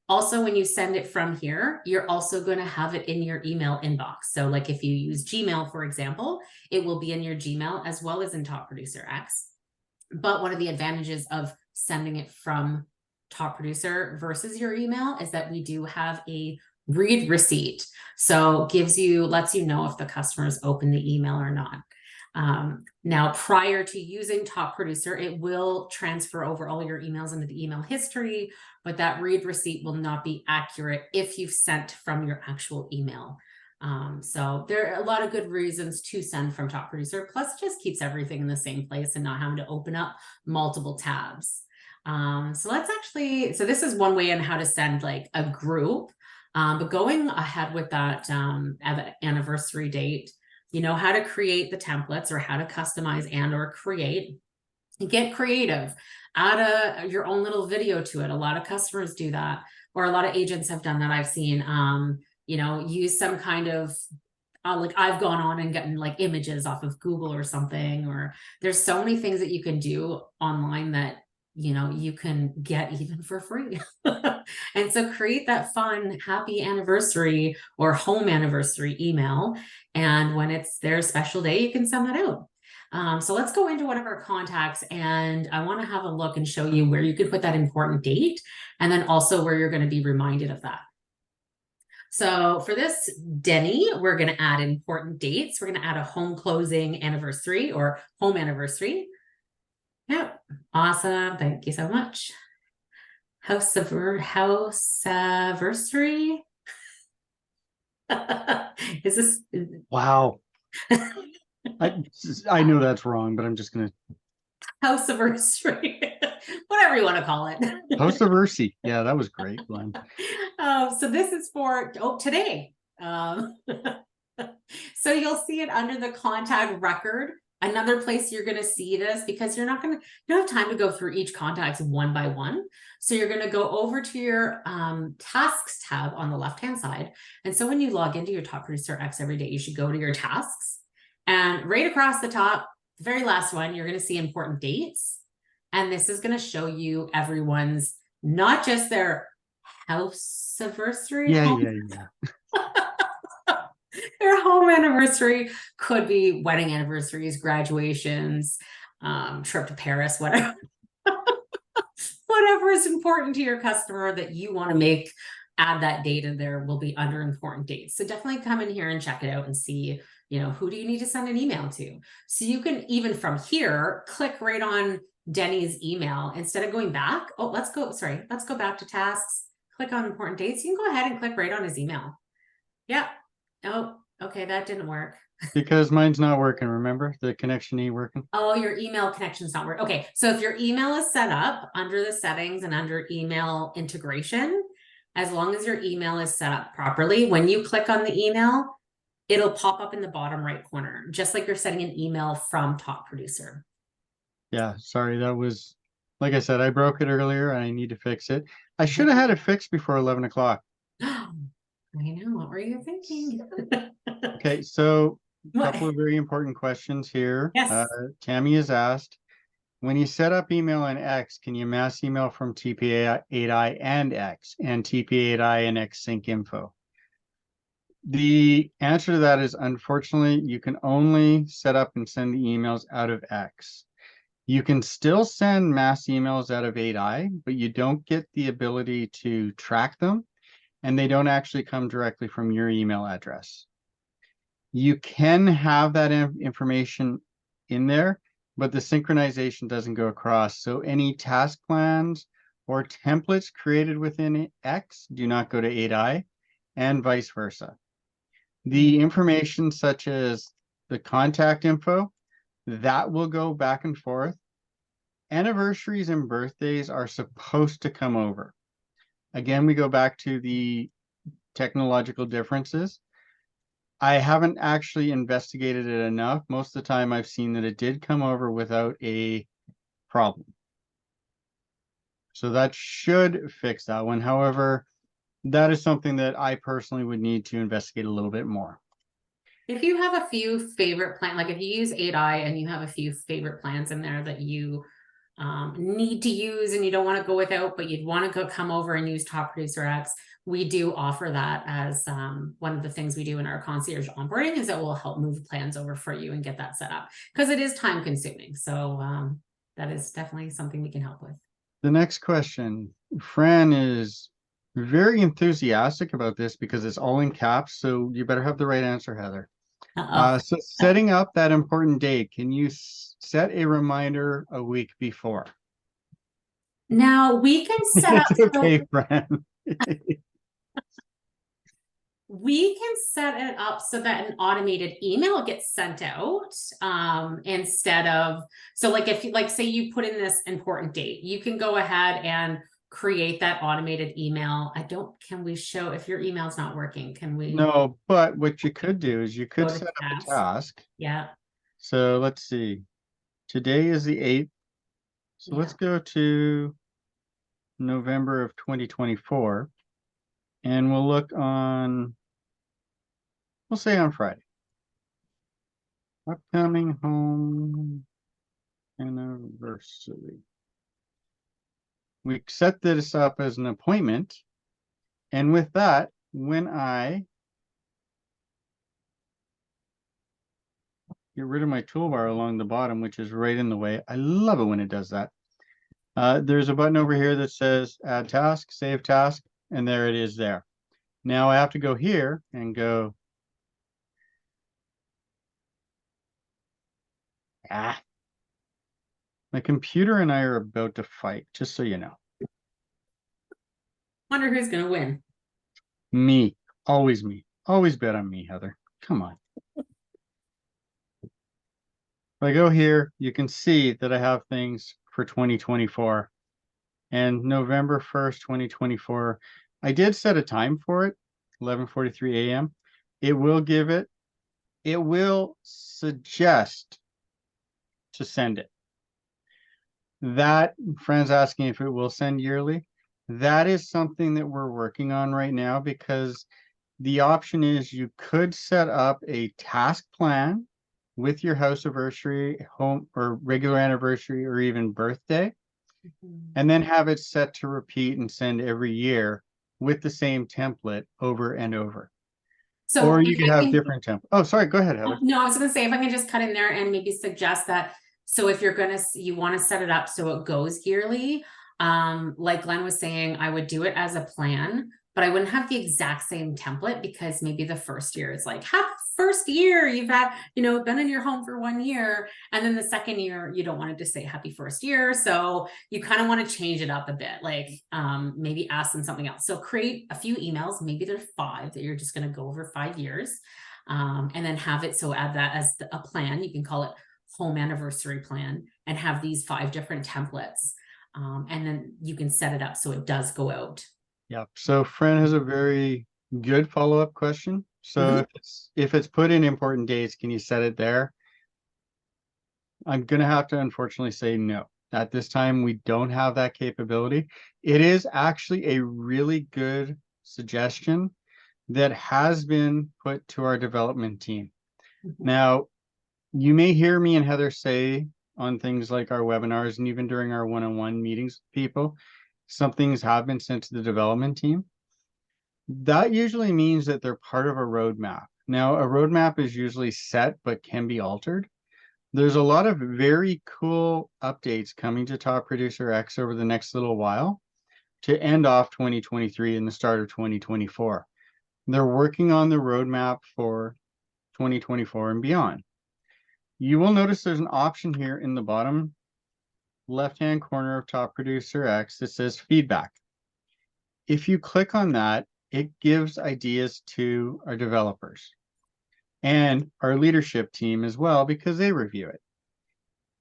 Also, when you send it from here, you're also going to have it in your email inbox. So like if you use Gmail, for example, it will be in your Gmail as well as in Top Producer X. But one of the advantages of sending it from Top Producer versus your email is that we do have a read receipt. So lets you know if the customers open the email or not. Now, prior to using Top Producer, it will transfer over all your emails into the email history, but that read receipt will not be accurate if you've sent from your actual email. So there are a lot of good reasons to send from Top Producer. Plus, it just keeps everything in the same place and not having to open up multiple tabs. So this is one way on how to send like a group, but going ahead with that anniversary date, you know how to create the templates or how to customize and or create. Get creative, add your own little video to it. A lot of customers do that, or a lot of agents have done that. I've seen, use some kind of like I've gone on and gotten like images off of Google or something, or there's so many things that you can do online that you can get even for free. And so create that fun happy anniversary or home anniversary email, and when it's their special day, you can send that out. So let's go into one of our contacts, and I want to have a look and show you where you can put that important date, and then also where you're going to be reminded of that. So for this Denny, we're going to add important dates. We're going to add a home closing anniversary or home anniversary. Yeah, awesome. Thank you so much. House anniversary. Is this? Wow. I know that's wrong, but I'm just gonna house anniversary, whatever you want to call it. House anniversary. Yeah, that was great, Glenn. So this is for today. So you'll see it under the contact record. Another place you're going to see this, because you don't have time to go through each contact one by one. So you're going to go over to your tasks tab on the left-hand side. And so when you log into your Top Producer X every day, you should go to your tasks, and right across the top, the very last one, you're going to see important dates. And this is going to show you everyone's, not just their house anniversary. Yeah. Their home anniversary, could be wedding anniversaries, graduations, trip to Paris, whatever. Whatever is important to your customer that you want to add that date in there will be under important dates. So definitely come in here and check it out and see who do you need to send an email to? So you can even from here, click right on Denny's email instead of going back. Oh, let's go back to tasks, click on important dates. You can go ahead and click right on his email. Yeah. Oh, okay. That didn't work. Because mine's not working, remember? The connection ain't working. Oh, your email connection's not working. Okay, so if your email is set up under the settings and under email integration, as long as your email is set up properly, when you click on the email, it'll pop up in the bottom right corner, just like you're sending an email from Top Producer. Yeah, sorry, that was, like I said, I broke it earlier and I need to fix it. I should have had it fixed before 11 o'clock. I know, what were you thinking? Okay, so a What? couple of very important questions here. Yes. Tammy has asked, when you set up email in X, can you mass email from TP8I and X and TP8I and X sync info? The answer to that is, unfortunately, you can only set up and send the emails out of X. You can still send mass emails out of 8i, but you don't get the ability to track them, and they don't actually come directly from your email address. You can have that information in there, but the synchronization doesn't go across. So any task plans or templates created within X do not go to 8i, and vice versa. The information such as the contact info, that will go back and forth. Anniversaries and birthdays are supposed to come over. Again, we go back to the technological differences. I haven't actually investigated it enough. Most of the time I've seen that it did come over without a problem. So that should fix that one. However, that is something that I personally would need to investigate a little bit more. If you have a few favorite plans, like if you use 8i and you have a few favorite plans in there that you need to use and you don't want to go without, but you'd want to come over and use Top Producer X, we do offer that as one of the things we do in our concierge onboarding, is that we'll help move plans over for you and get that set up, because it is time consuming. So that is definitely something we can help with. The next question, Fran is very enthusiastic about this because it's all in caps, so you better have the right answer, Heather. So setting up that important date, can you set a reminder a week before? Now we can set up. It's okay, Fran. We can set it up so that an automated email gets sent out instead of, so like if you say you put in this important date, you can go ahead and create that automated email. Can we show if your email's not working? Can we? No, but what you could do is you could set up a task. Yeah. So let's see. Today is the 8th. So let's go to November of 2024 and we'll look on, we'll say on Friday. Upcoming home anniversary. We set this up as an appointment. And with that, when I get rid of my toolbar along the bottom, which is right in the way, I love it when it does that. There's a button over here that says add task, save task, and there it is there. Now I have to go here and go, my computer and I are about to fight, just so you know. Wonder who's going to win. Me. Always me. Always bet on me, Heather. Come on. If I go here, you can see that I have things for 2024. And November 1st, 2024, I did set a time for it, 11:43 a.m. It will give it, it will suggest to send it. That, friends asking if it will send yearly, that is something that we're working on right now, because the option is you could set up a task plan with your house anniversary, home or regular anniversary, or even birthday, and then have it set to repeat and send every year with the same template over and over. So, or you could have different templates. Oh, sorry, go ahead, Heather. No, I was going to say, if I can just cut in there and maybe suggest that. So if you're going to, you want to set it up so it goes yearly, like Glenn was saying, I would do it as a plan but I wouldn't have the exact same template because maybe the first year is like, happy first year, you've had, been in your home for 1 year. And then the second year, you don't want it to say happy first year. So you kind of want to change it up a bit, like maybe ask them something else. So create a few emails, maybe there's 5 that you're just going to go over 5 years. And then have it, so add that as a plan. You can call it home anniversary plan and have these 5 different templates. And then you can set it up so it does go out. Yeah. So Fran has a very good follow-up question. So if it's put in important dates, can you set it there? I'm gonna have to unfortunately say no. At this time, we don't have that capability. It is actually a really good suggestion that has been put to our development team. Now, you may hear me and Heather say on things like our webinars and even during our one-on-one meetings with people, some things have been sent to the development team. That usually means that they're part of a roadmap. Now, a roadmap is usually set but can be altered. There's a lot of very cool updates coming to Top Producer X over the next little while to end off 2023 and the start of 2024. They're working on the roadmap for 2024 and beyond. You will notice there's an option here in the bottom left-hand corner of Top Producer X that says feedback. If you click on that, it gives ideas to our developers and our leadership team as well, because they review it.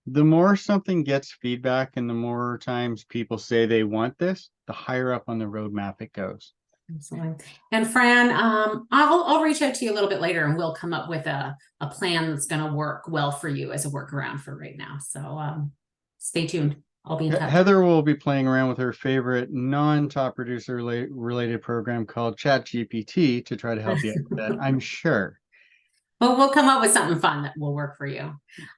The more something gets feedback and the more times people say they want this, the higher up on the roadmap it goes. Absolutely. And Fran, I'll reach out to you a little bit later and we'll come up with a plan that's going to work well for you as a workaround for right now. So stay tuned. I'll be in touch. Heather will be playing around with her favorite non-top producer related program called ChatGPT to try to help you with that, I'm sure. But we'll come up with something fun that will work for you.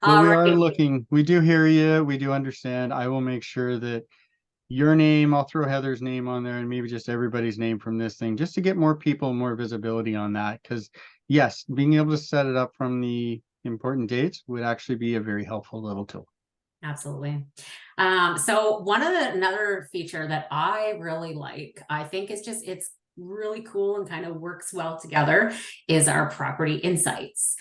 Well, we are looking, we do hear you, we do understand. I will make sure that your name, I'll throw Heather's name on there and maybe just everybody's name from this thing, just to get more people, more visibility on that. Because yes, being able to set it up from the important dates would actually be a very helpful little tool. Absolutely. So another feature that I really like, I think it's really cool and kind of works well together, is our property insights.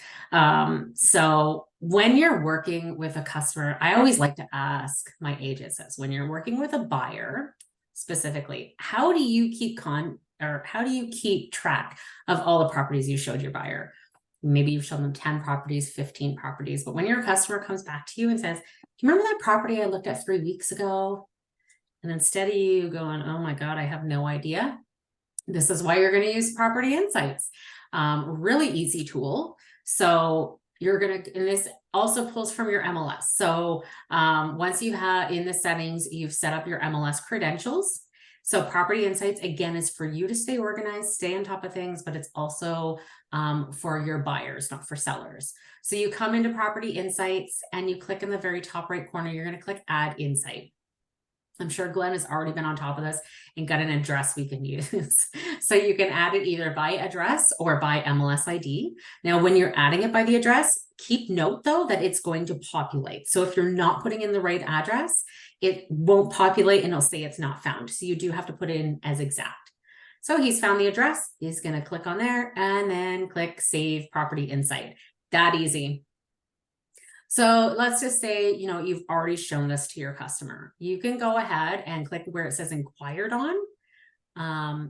So when you're working with a customer, I always like to ask my agents this: when you're working with a buyer specifically, how do you keep track of all the properties you showed your buyer? Maybe you've shown them 10 properties, 15 properties, but when your customer comes back to you and says, "Do you remember that property I looked at 3 weeks ago?" And instead of you going, "Oh my God, I have no idea," this is why you're going to use Property Insights. Really easy tool. So and this also pulls from your MLS. So once you have in the settings, you've set up your MLS credentials. So Property Insights, again, is for you to stay organized, stay on top of things, but it's also for your buyers, not for sellers. So you come into Property Insights and you click in the very top right corner, you're going to click Add Insight. I'm sure Glenn has already been on top of this and got an address we can use. So you can add it either by address or by MLS ID. Now, when you're adding it by the address, keep note though that it's going to populate. So if you're not putting in the right address, it won't populate and it'll say it's not found. So you do have to put it in as exact. So he's found the address. He's going to click on there and then click Save Property Insight. That easy. So let's just say, you've already shown this to your customer. You can go ahead and click where it says inquired on.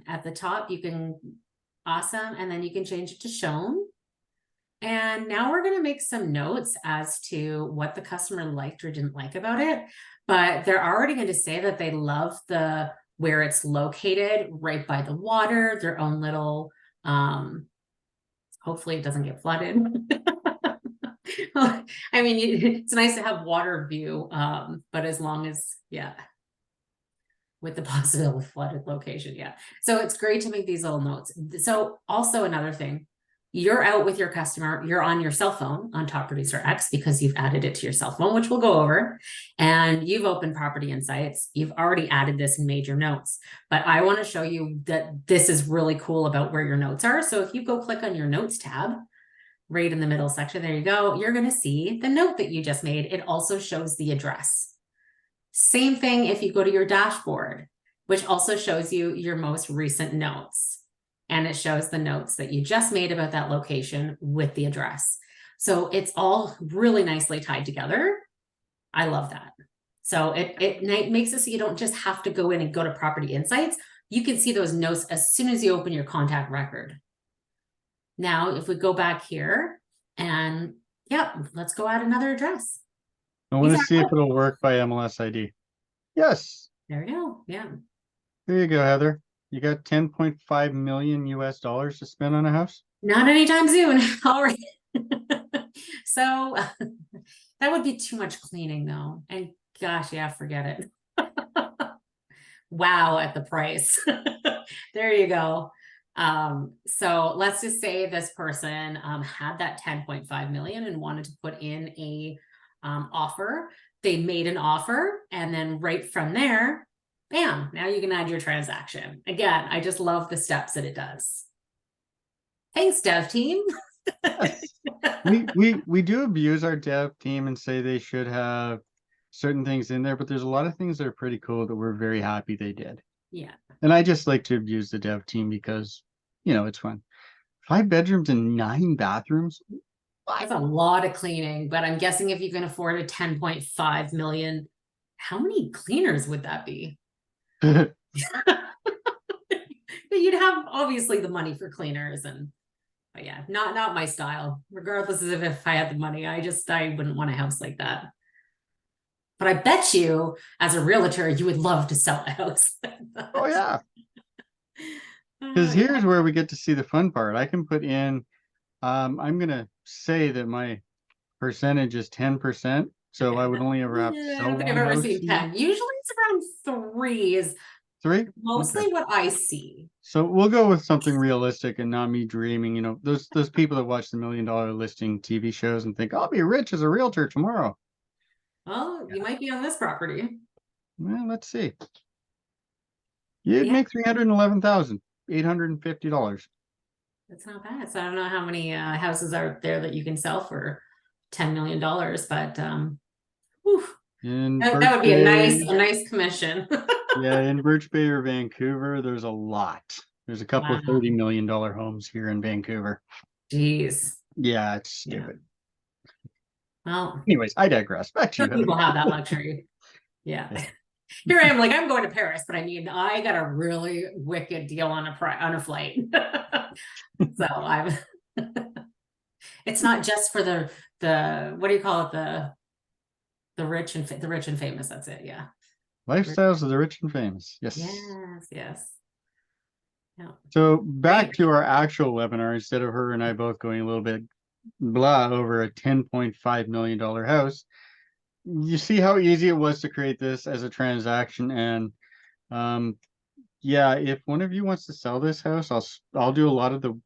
At the top, you can, awesome. And then you can change it to shown. And now we're going to make some notes as to what the customer liked or didn't like about it. But they're already going to say that they love where it's located right by the water, their own little, hopefully it doesn't get flooded. I mean, it's nice to have water view, but as long as, with the possibility of flooded location, So it's great to make these little notes. So also another thing, you're out with your customer, you're on your cell phone on Top Producer X because you've added it to your cell phone, which we'll go over, and you've opened Property Insights. You've already added this and made your notes, but I want to show you that this is really cool about where your notes are. So if you go click on your notes tab, right in the middle section, there you go, you're going to see the note that you just made. It also shows the address. Same thing if you go to your dashboard. which also shows you your most recent notes. And it shows the notes that you just made about that location with the address. So it's all really nicely tied together. I love that. So it makes it so you don't just have to go in and go to Property Insights. You can see those notes as soon as you open your contact record. Now, if we go back here and let's go add another address. I want to see if it'll work by MLS ID. Yes. There we go. Yeah. There you go, Heather. You got 10.5 million US dollars to spend on a house? Not anytime soon. All right. So that would be too much cleaning though. And gosh, yeah, forget it. Wow, at the price. There you go. So let's just say this person had that 10.5 million and wanted to put in a offer. They made an offer, and then right from there, bam, now you can add your transaction. Again, I just love the steps that it does. Thanks, dev team. We do abuse our dev team and say they should have certain things in there, but there's a lot of things that are pretty cool that we're very happy they did. Yeah. And I just like to abuse the dev team because, you know, it's fun. 5 bedrooms and 9 bathrooms. That's a lot of cleaning, but I'm guessing if you can afford a 10.5 million, how many cleaners would that be? You'd have obviously the money for cleaners, but yeah, not my style. Regardless of if I had the money, I wouldn't want a house like that. But I bet you, as a realtor, you would love to sell a house. Oh yeah. Because here's where we get to see the fun part. I can put in, I'm gonna say that my percentage is 10%. So I would only ever have to sell I don't think I've one ever house. seen 10. Usually it's around 3 is 3? mostly Okay. what I see. So we'll go with something realistic and not me dreaming. You know, those people that watch the $1 Million Listing TV shows and think I'll be rich as a realtor tomorrow. Well, you might be on this property. Well, let's see. You'd Yeah. make $311,850. That's not bad. So I don't know how many houses are there that you can sell for $10 million, but whew, that would be a nice commission. Yeah, in Birch Bay or Vancouver, there's a lot. There's a couple of $30 million homes here in Vancouver. Jeez. Yeah, it's stupid. Well, anyways, I digress. Back to you. People have that luxury. Yeah. Here I am, like I'm going to Paris, but I got a really wicked deal on a flight. So it's not just for the what do you call it, the rich and famous. That's it. Yeah. Lifestyles of the rich and famous. Yes. Yes. Yeah. So back to our actual webinar, instead of her and I both going a little bit blah over a $10.5 million house, you see how easy it was to create this as a transaction. And yeah, if one of you wants to sell this house, I'll do a lot of the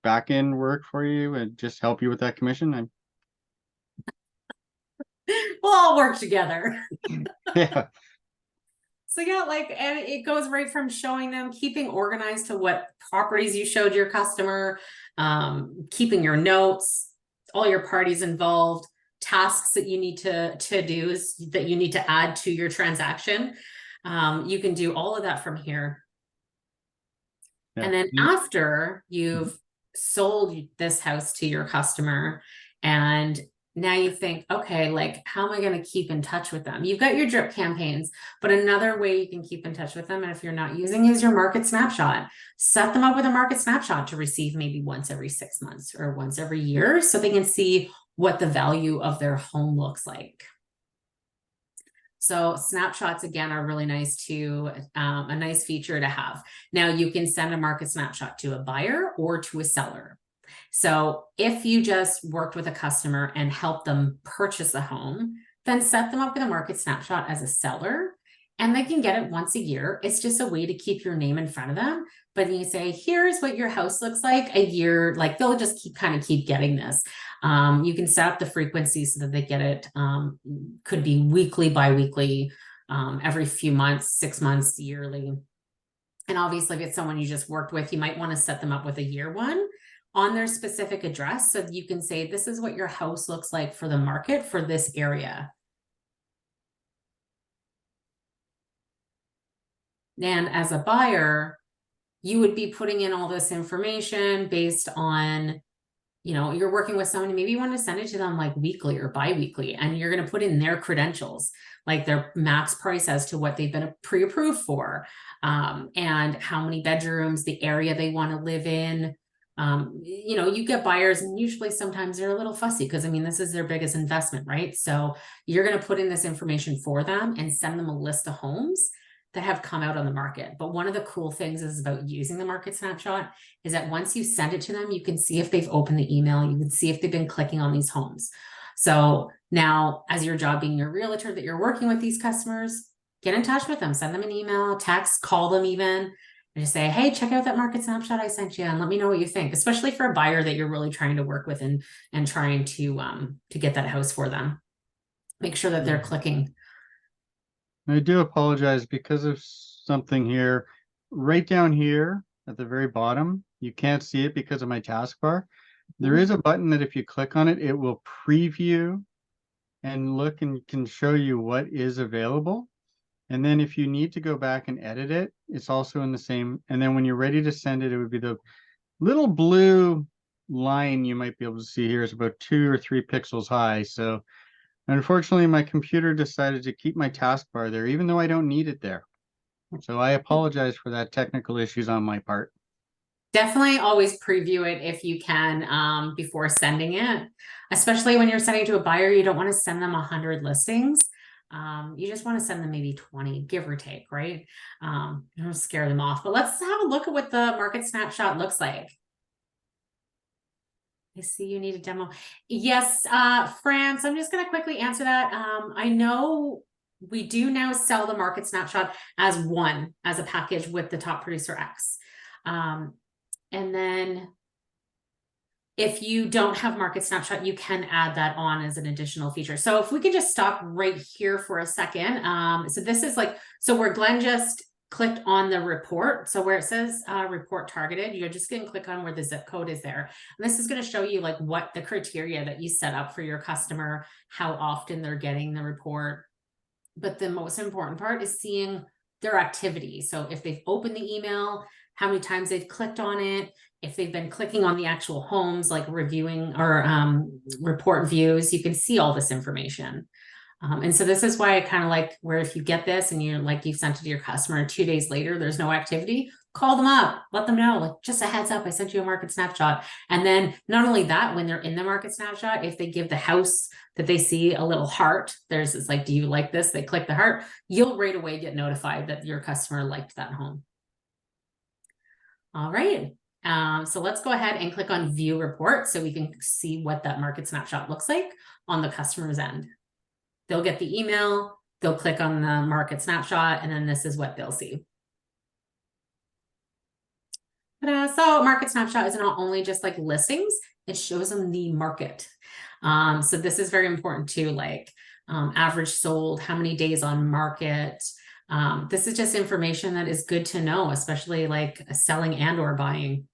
back end work for you and just help you with that commission. We'll all work together. Yeah. So yeah, and it goes right from showing them, keeping organized to what properties you showed your customer, keeping your notes, all your parties involved, tasks that you need to do that you need to add to your transaction. You can do all of that from here. Yeah. And then after you've sold this house to your customer, and now you think, okay, like, how am I going to keep in touch with them? You've got your drip campaigns, but another way you can keep in touch with them, and if you're not using, is your market snapshot. Set them up with a market snapshot to receive maybe once every 6 months or once every year, so they can see what the value of their home looks like. So snapshots, again, are really nice to, a nice feature to have. Now you can send a market snapshot to a buyer or to a seller. So if you just worked with a customer and helped them purchase a home, then set them up with a market snapshot as a seller, and they can get it once a year. It's just a way to keep your name in front of them. But you say, here's what your house looks like a year, like they'll just keep getting this. You can set up the frequency so that they get it, could be weekly, bi-weekly, every few months, 6 months, yearly. And obviously if it's someone you just worked with, you might want to set them up with a year one on their specific address, so you can say, this is what your house looks like for the market for this area. And as a buyer, you would be putting in all this information based on, you're working with someone, maybe you want to send it to them like weekly or bi-weekly, and you're going to put in their credentials, like their max price as to what they've been pre-approved for, and how many bedrooms, the area they want to live in. You get buyers, and usually sometimes they're a little fussy because this is their biggest investment, right? So you're going to put in this information for them and send them a list of homes that have come out on the market. But one of the cool things is about using the market snapshot is that once you send it to them, you can see if they've opened the email, you can see if they've been clicking on these homes. So now, as your job being your realtor that you're working with these customers, get in touch with them, send them an email, text, call them even, and just say, hey, check out that market snapshot I sent you and let me know what you think, especially for a buyer that you're really trying to work with and trying to get that house for them. Make sure that they're clicking. I do apologize because of something here. Right down here at the very bottom, you can't see it because of my taskbar. There is a button that if you click on it, it will preview and look and can show you what is available. And then if you need to go back and edit it, it's also in the same. And then when you're ready to send it, it would be the little blue line you might be able to see here is about 2 or 3 pixels high. So unfortunately, my computer decided to keep my taskbar there, even though I don't need it there. So I apologize for that technical issues on my part. Definitely always preview it if you can before sending it, especially when you're sending to a buyer. You don't want to send them 100 listings. You just want to send them maybe 20, give or take, right? Don't scare them off. But let's have a look at what the market snapshot looks like. I see you need a demo. Yes, France, I'm just going to quickly answer that. I know we do now sell the market snapshot as a package with the top producer X. And then if you don't have market snapshot, you can add that on as an additional feature. So if we could just stop right here for a second. So this is where Glenn just clicked on the report. So where it says report targeted, you're just going to click on where the zip code is there. And this is going to show you what the criteria that you set up for your customer, how often they're getting the report. But the most important part is seeing their activity. So if they've opened the email, how many times they've clicked on it, if they've been clicking on the actual homes, like reviewing or report views, you can see all this information. And so this is why I kind of like where if you get this and you've sent it to your customer 2 days later, there's no activity, call them up, let them know, just a heads up, I sent you a market snapshot. And then not only that, when they're in the market snapshot, if they give the house that they see a little heart, there's this do you like this? They click the heart, you'll right away get notified that your customer liked that home. All right. So let's go ahead and click on view report so we can see what that market snapshot looks like on the customer's end. They'll get the email, they'll click on the market snapshot, and then this is what they'll see. So market snapshot is not only just listings, it shows them the market. So this is very important too, average sold, how many days on market. This is just information that is good to know, especially selling and or buying.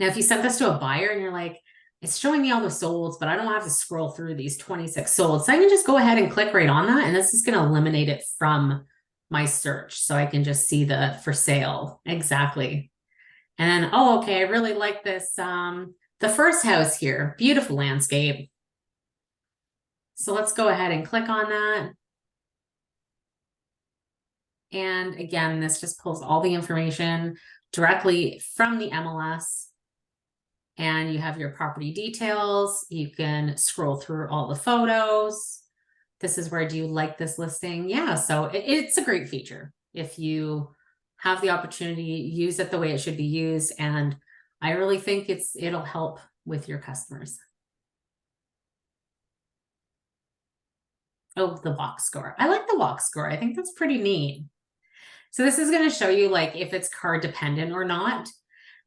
Now, if you sent this to a buyer and you're it's showing me all the solds, but I don't have to scroll through these 26 solds. So I can just go ahead and click right on that. And this is going to eliminate it from my search. So I can just see the for sale. Exactly. And then, oh, okay, I really like this. The first house here, beautiful landscape. So let's go ahead and click on that. And again, this just pulls all the information directly from the MLS. And you have your property details. You can scroll through all the photos. This is where do you like this listing? Yeah, so it's a great feature. If you have the opportunity, use it the way it should be used. And I really think it'll help with your customers. Oh, the walk score. I like the walk score. I think that's pretty neat. So this is going to show you if it's car dependent or not.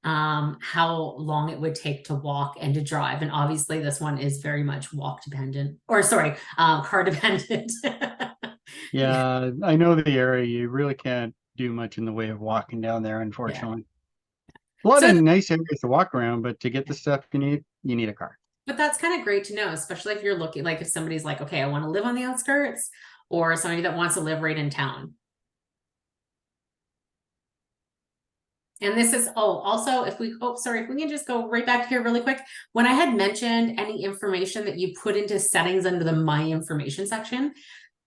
How long it would take to walk and to drive. And obviously this one is very much walk dependent, or sorry, car dependent. Yeah, I know the area. You really can't do much in the way of walking down there, unfortunately. Yeah. A lot of nice areas to walk around, but to get the stuff you need a car. But that's kind of great to know, especially if you're looking, if somebody's okay, I want to live on the outskirts, or somebody that wants to live right in town. And this is, also, if we can just go right back here really quick. When I had mentioned any information that you put into settings under the My Information section,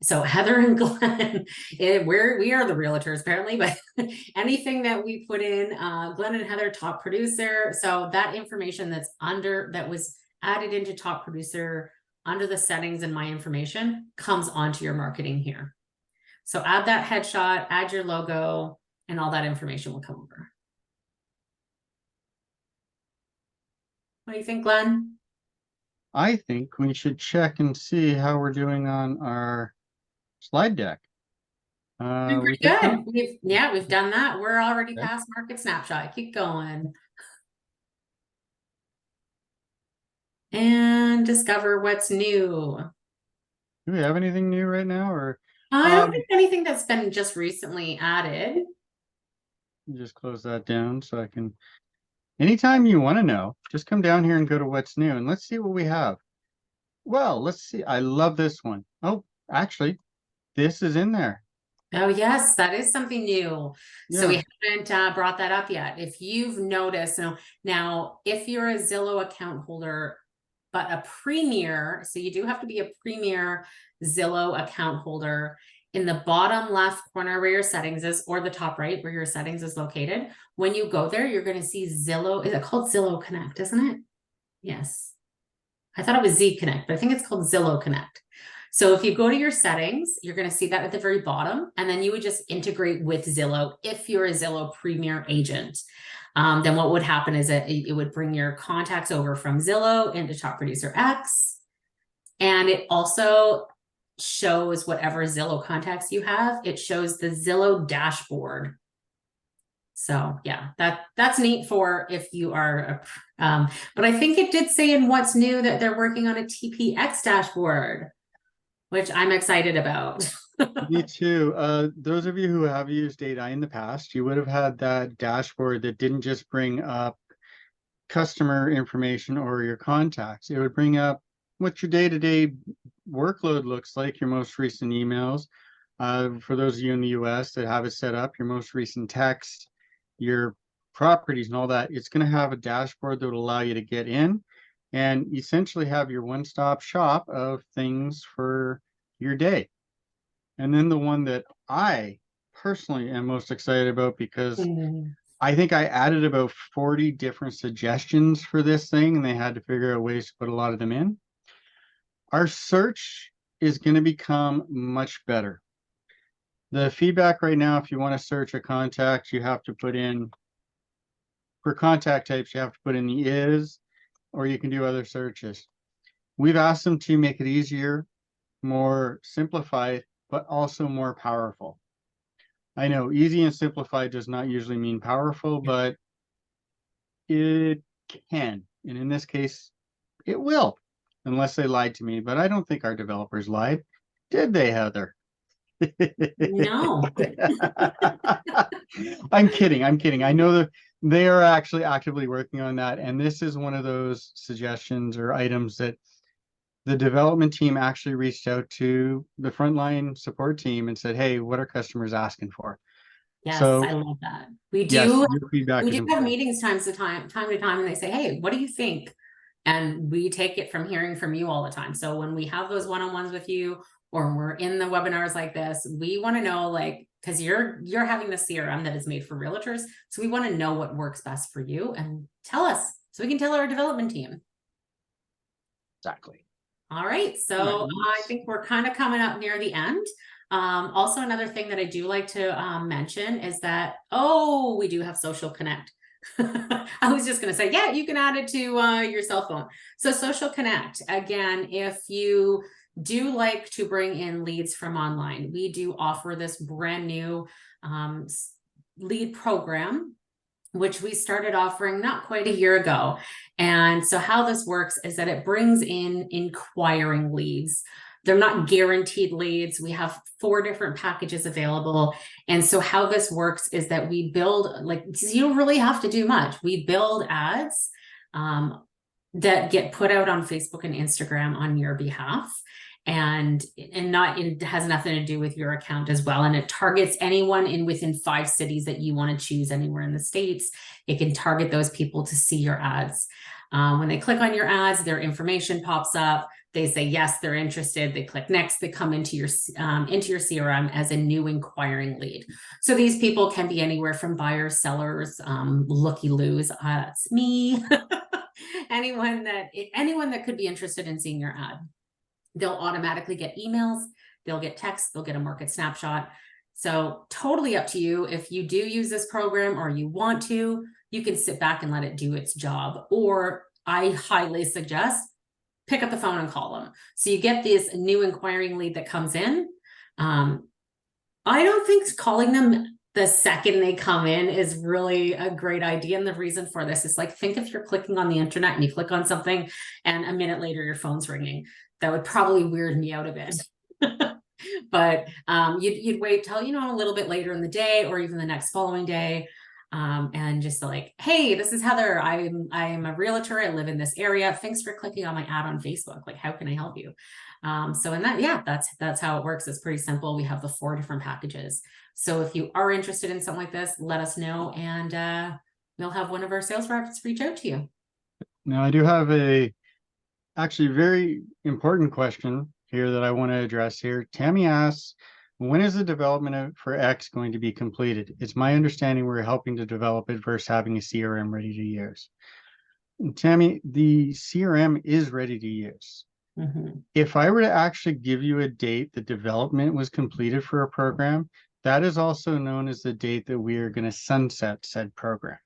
so Heather and Glen, we are the realtors apparently, but anything that we put in, Glen and Heather, top producer. So that information that was added into top producer under the settings and My Information comes onto your marketing here. So add that headshot, add your logo, and all that information will come over. What do you think, Glenn? I think we should check and see how we're doing on our slide deck. Pretty good. We've done that. We're already past market snapshot. Keep going. And discover what's new. Do we have anything new right now, or I don't think anything that's been just recently added. just close that down so I can. Anytime you want to know, just come down here and go to what's new, and let's see what we have. Well, let's see. I love this one. Oh, actually, this is in there. Oh, yes, that is something new. Yeah. So we haven't brought that up yet. If you've noticed, now if you're a Zillow account holder, but a premier, so you do have to be a premier Zillow account holder, in the bottom left corner where your settings is, or the top right where your settings is located, when you go there, you're going to see Zillow. Is it called Zillow Connect, isn't it? Yes. I thought it was Z Connect, but I think it's called Zillow Connect. So if you go to your settings, you're going to see that at the very bottom, and then you would just integrate with Zillow if you're a Zillow Premier agent. Then what would happen is that it would bring your contacts over from Zillow into Top Producer X, and it also shows whatever Zillow contacts you have. It shows the Zillow dashboard. So yeah, that's neat for if you are but I think it did say in what's new that they're working on a TPX dashboard, which I'm excited about. Me too. Those of you who have used AI in the past, you would have had that dashboard that didn't just bring up customer information or your contacts. It would bring up what your day-to-day workload looks like, your most recent emails. For those of you in the US that have it set up, your most recent text, your properties and all that. It's going to have a dashboard that will allow you to get in and essentially have your one-stop shop of things for your day. And then the one that I personally am most excited about, because I think I added about 40 different suggestions for this thing, and they had to figure out ways to put a lot of them in. Our search is going to become much better. The feedback right now, if you want to search a contact, you have to put in, for contact types, you have to put in the is, or you can do other searches. We've asked them to make it easier, more simplified, but also more powerful. I know easy and simplified does not usually mean powerful, but it can. And in this case, it will, unless they lied to me. But I don't think our developers lied. Did they, Heather? No. I'm kidding. I know that they are actually actively working on that. And this is one of those suggestions or items that the development team actually reached out to the frontline support team and said, hey, what are customers asking for? Yes, so, I love that. We do, yes, your feedback we is do have meetings time to time, and they say, hey, what do you think? And we take it from hearing from you all the time. So when we have those one-on-ones with you, or we're in the webinars like this, we want to know, like, because you're having the CRM that is made for realtors. So we want to know what works best for you and tell us so we can tell our development team. Exactly. All right. So I think we're kind of coming up near the end. Also, another thing that I do like to mention is that, we do have Social Connect. I was just going to say, yeah, you can add it to your cell phone. So Social Connect, again, if you do like to bring in leads from online, we do offer this brand new lead program, which we started offering not quite a year ago. And so how this works is that it brings in inquiring leads. They're not guaranteed leads. We have 4 different packages available. And so how this works is that we build, like, you don't really have to do much. We build ads that get put out on Facebook and Instagram on your behalf. and not, it has nothing to do with your account as well. And it targets anyone in within 5 cities that you want to choose anywhere in the States. It can target those people to see your ads. When they click on your ads, their information pops up. They say yes, they're interested. They click next. They come into your CRM as a new inquiring lead. So these people can be anywhere from buyers, sellers, looky-loos. That's me. anyone that could be interested in seeing your ad. They'll automatically get emails. They'll get text. They'll get a market snapshot. So totally up to you. If you do use this program or you want to, you can sit back and let it do its job. Or I highly suggest pick up the phone and call them. So you get this new inquiring lead that comes in. I don't think calling them the second they come in is really a great idea. And the reason for this is like, think if you're clicking on the internet and you click on something and a minute later your phone's ringing. That would probably weird me out a bit. But you'd wait till, a little bit later in the day or even the next following day. And just like, hey, this is Heather. I'm a realtor. I live in this area. Thanks for clicking on my ad on Facebook. Like, how can I help you? So in that, yeah, that's how it works. It's pretty simple. We have the 4 different packages. So if you are interested in something like this, let us know, and we'll have one of our sales reps reach out to you. Now, I do have a actually very important question here that I want to address here. Tammy asks, when is the development for X going to be completed? It's my understanding we're helping to develop it versus having a CRM ready to use. And Tammy, the CRM is ready to use. Mm-hmm. If I were to actually give you a date the development was completed for a program, that is also known as the date that we are going to sunset said program.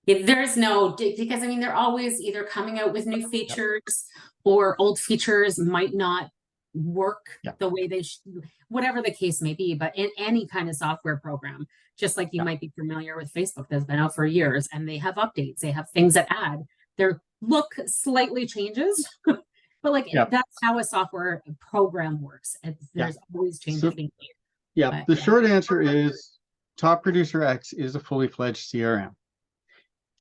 There's no, because I mean, they're always either coming out with new features or old features might not work the way they should, whatever the case may be. But in any kind of software program, just like you might be familiar with Facebook, that's been out for years, and they have updates, they have things that add, their look slightly changes, but like that's how a software program works. There's always changes being made. Yeah, the short answer is Top Producer X is a fully fledged CRM.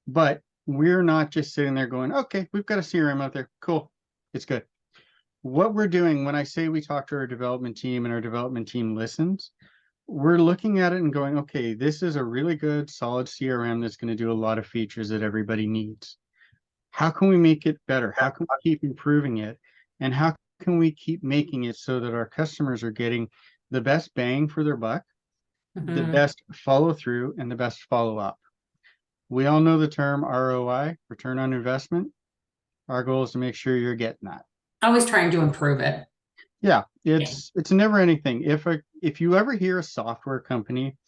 But we're not just sitting there going, okay, we've got a CRM out there. Cool. It's good. What we're doing when I say we talk to our development team and our development team listens, we're looking at it and going, okay, this is a really good, solid CRM that's going to do a lot of features that everybody needs. How can we make it better? How can we keep improving it? And how can we keep making it so that our customers are getting the best bang for their buck, the best follow through, and the best follow up? We all know the term ROI, return on investment. Our goal is to make sure you're getting that. Always trying to improve it. Yeah, it's a never ending thing. If you ever hear a software company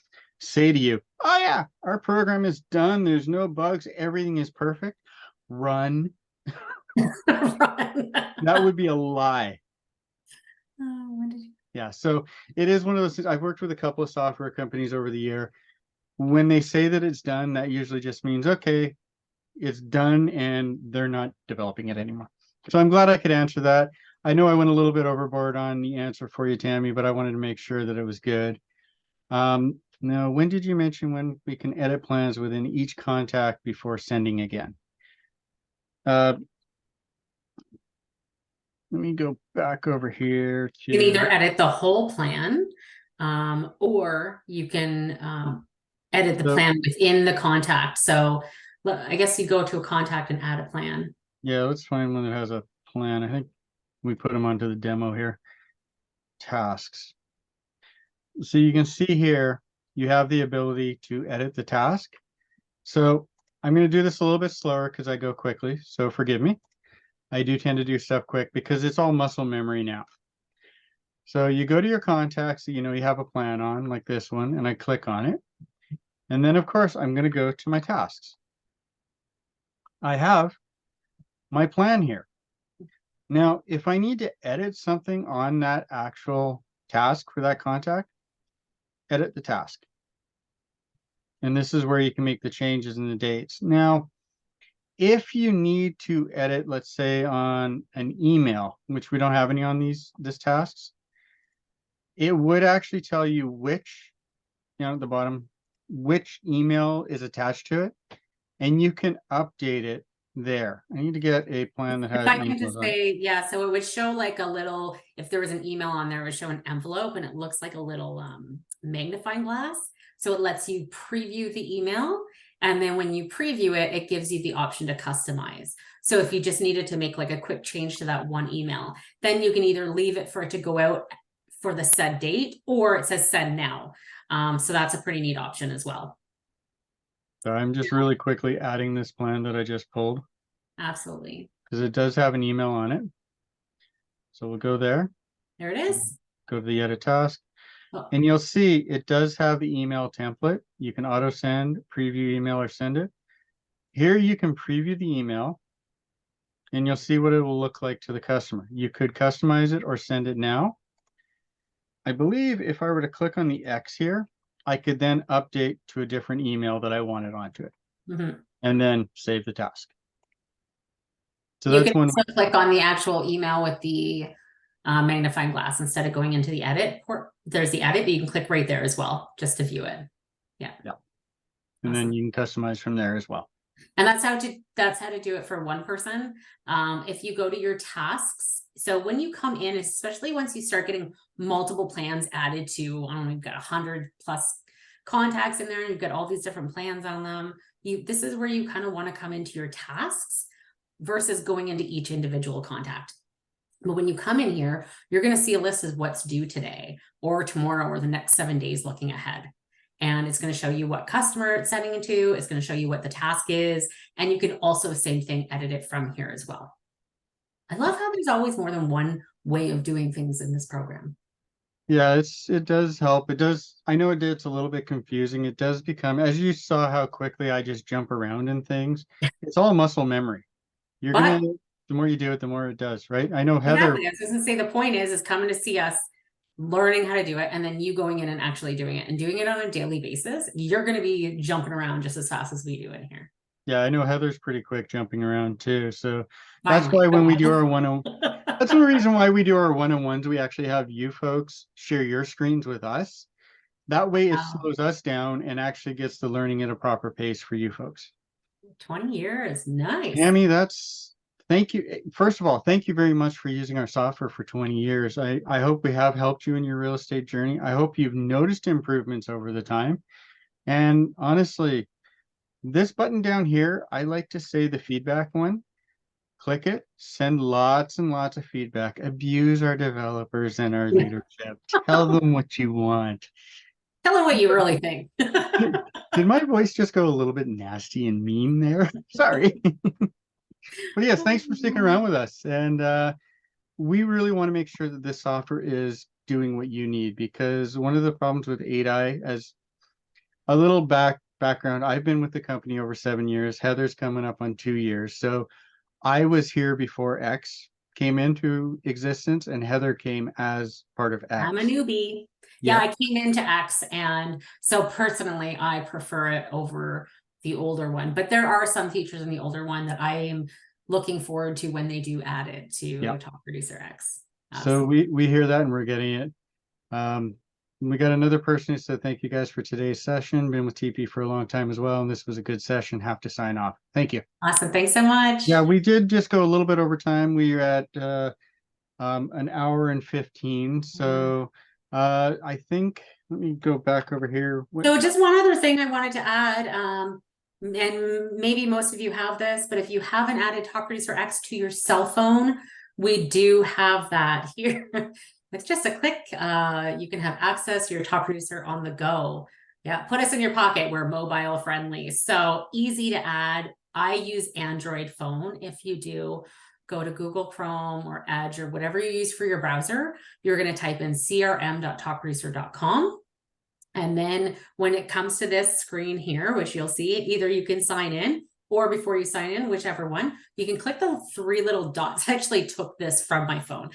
say to you, oh yeah, our program is done, there's no bugs, everything is perfect, run. That would be a lie. Yeah, so it is one of those things. I've worked with a couple of software companies over the year. When they say that it's done, that usually just means, okay, it's done and they're not developing it anymore. So I'm glad I could answer that. I know I went a little bit overboard on the answer for you, Tammy, but I wanted to make sure that it was good. Now, when did you mention when we can edit plans within each contact before sending again? Let me go back over here. You can either edit the whole plan, or you can edit the plan within the contact. So I guess you go to a contact and add a plan. Yeah, let's find one that has a plan. I think we put them onto the demo here. Tasks. So you can see here, you have the ability to edit the task. So I'm going to do this a little bit slower because I go quickly. So forgive me. I do tend to do stuff quick because it's all muscle memory now. So you go to your contacts that you have a plan on, like this one, and I click on it. And then, of course, I'm going to go to my tasks. I have my plan here. Now, if I need to edit something on that actual task for that contact, edit the task. And this is where you can make the changes in the dates. Now, if you need to edit, let's say on an email, which we don't have any on this tasks, it would actually tell you which, at the bottom, which email is attached to it, and you can update it there. I need to get a plan that If has I can emails just on it. say, yeah, so it would show like a little, if there was an email on there, it would show an envelope and it looks like a little magnifying glass. So it lets you preview the email. And then when you preview it, it gives you the option to customize. So if you just needed to make like a quick change to that one email, then you can either leave it for it to go out for the said date, or it says send now. So that's a pretty neat option as well. So I'm just really quickly adding this plan that I just pulled Absolutely. because it does have an email on it. So we'll go there, There it is. go to the edit task, Oh, and you'll see it does have the email template. You can auto send, preview email, or send it. Here you can preview the email and you'll see what it will look like to the customer. You could customize it or send it now. I believe if I were to click on the X here, I could then update to a different email that I wanted onto it and then save the task. So you that's can one. also click on the actual email with the magnifying glass instead of going into the edit. There's the edit, but you can click right there as well just to view it. Yeah. And Awesome. then you can customize from there as well. And that's how to do it for one person. If you go to your tasks, so when you come in, especially once you start getting multiple plans added to, I don't know, you've got 100+ contacts in there, and you've got all these different plans on them. This is where you kind of want to come into your tasks versus going into each individual contact. But when you come in here, you're going to see a list of what's due today or tomorrow or the next 7 days looking ahead. And it's going to show you what customer it's sending it to. It's going to show you what the task is. And you can also, same thing, edit it from here as well. I love how there's always more than one way of doing things in this program. Yeah, it does help. It does. I know it's a little bit confusing. It does become, as you saw how quickly I just jump around in things. It's all muscle memory. The more you do it, the more it does, right? I know Heather. Exactly. I was just gonna say the point is coming to see us, learning how to do it, and then you going in and actually doing it and doing it on a daily basis. You're going to be jumping around just as fast as we do in here. Yeah, I know Heather's pretty quick jumping around too. So that's why when we do our that's the reason why we do our one-on-ones. We actually have you folks share your screens with us. That way it slows us down and actually gets the learning at a proper pace for you folks. 20 years. Nice. Tammy, thank you. First of all, thank you very much for using our software for 20 years. I hope we have helped you in your real estate journey. I hope you've noticed improvements over the time. And honestly, this button down here, I like to say the feedback one. Click it, send lots and lots of feedback, abuse our developers and our leadership. Tell them what you want. Tell them what you really think. Did my voice just go a little bit nasty and mean there? Sorry. But yes, thanks for sticking around with us. And we really want to make sure that this software is doing what you need, because one of the problems with 8i, as a little background, I've been with the company over 7 years. Heather's coming up on 2 years. So I was here before X came into existence, and Heather came as part of X. I'm a newbie. Yeah, I came into X, and so personally, I prefer it over the older one. But there are some features in the older one that I am looking forward to when they do add it to Top Producer X. So we hear that, and we're getting it. We got another person who said, thank you guys for today's session. Been with TP for a long time as well, and this was a good session. Have to sign off. Thank you. Awesome. Thanks so much. Yeah, we did just go a little bit over time. We are at an hour and 15. So I think, let me go back over here. So just one other thing I wanted to add, and maybe most of you have this, but if you haven't added Top Producer X to your cell phone, we do have that here. With just a click, you can have access to your Top Producer on the go. Yeah, put us in your pocket. We're mobile friendly, so easy to add. I use Android phone. If you do, go to Google Chrome or Edge or whatever you use for your browser. You're going to type in crm.topproducer.com. And then when it comes to this screen here, which you'll see, either you can sign in, or before you sign in, whichever one, you can click the 3 little dots. I actually took this from my phone.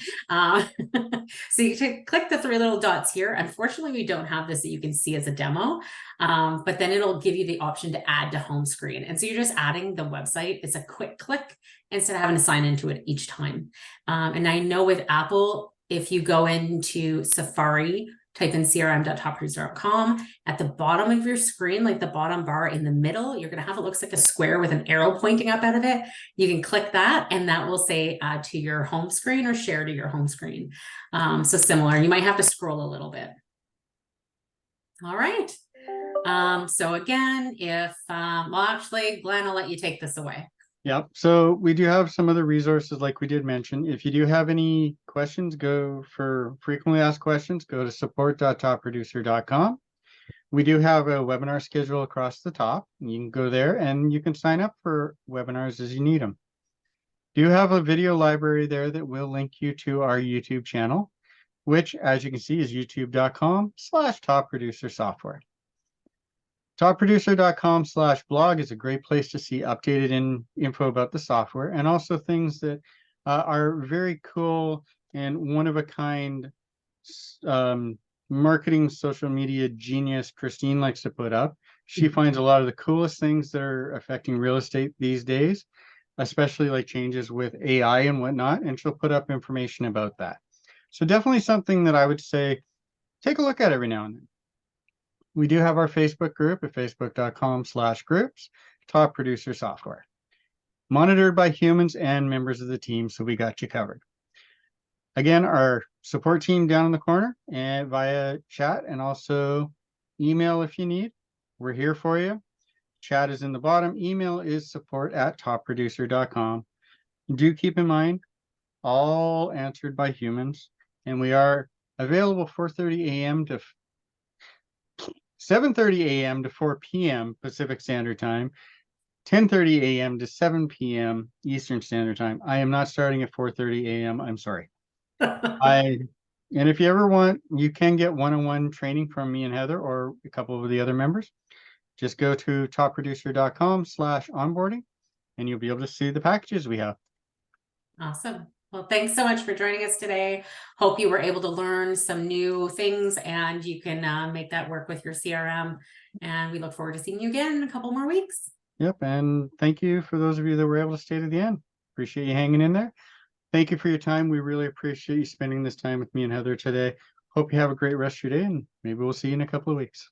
So you can click the 3 little dots here. Unfortunately, we don't have this that you can see as a demo, but then it'll give you the option to add to home screen. And so you're just adding the website. It's a quick click instead of having to sign into it each time. And I know with Apple, if you go into Safari, type in crm.topproducer.com. At the bottom of your screen, like the bottom bar in the middle, you're going to have it looks like a square with an arrow pointing up out of it. You can click that and that will say add to your home screen or share to your home screen. So similar, you might have to scroll a little bit. All right. So again, if, well, actually, Glenn, I'll let you take this away. Yep. So we do have some other resources like we did mention. If you do have any questions, go for frequently asked questions, go to support.topproducer.com. We do have a webinar schedule across the top. You can go there and you can sign up for webinars as you need them. Do have a video library there that will link you to our YouTube channel, which as you can see is youtube.com/topproducersoftware. Topproducer.com/blog is a great place to see updated info about the software and also things that are very cool and one-of-a-kind marketing social media genius Christine likes to put up. She finds a lot of the coolest things that are affecting real estate these days, especially like changes with AI and whatnot, and she'll put up information about that. So definitely something that I would say, take a look at every now and then. We do have our Facebook group at facebook.com/groups, Top Producer Software. Monitored by humans and members of the team, so we got you covered. Again, our support team down in the corner and via chat and also email if you need. We're here for you. Chat is in the bottom. Email is support@topproducer.com. Do keep in mind, all answered by humans, and we are available 4:30 a.m. to 7:30 a.m. to 4 p.m. Pacific Standard Time, 10:30 a.m. to 7 p.m. Eastern Standard Time. I am not starting at 4:30 a.m. I'm sorry. And if you ever want, you can get one-on-one training from me and Heather or a couple of the other members. Just go to topproducer.com/onboarding and you'll be able to see the packages we have. Awesome. Well, thanks so much for joining us today. Hope you were able to learn some new things and you can make that work with your CRM. And we look forward to seeing you again in a couple more weeks. Yep. And thank you for those of you that were able to stay to the end. Appreciate you hanging in there. Thank you for your time. We really appreciate you spending this time with me and Heather today. Hope you have a great rest of your day and maybe we'll see you in a couple of weeks.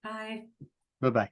Bye. Bye-bye.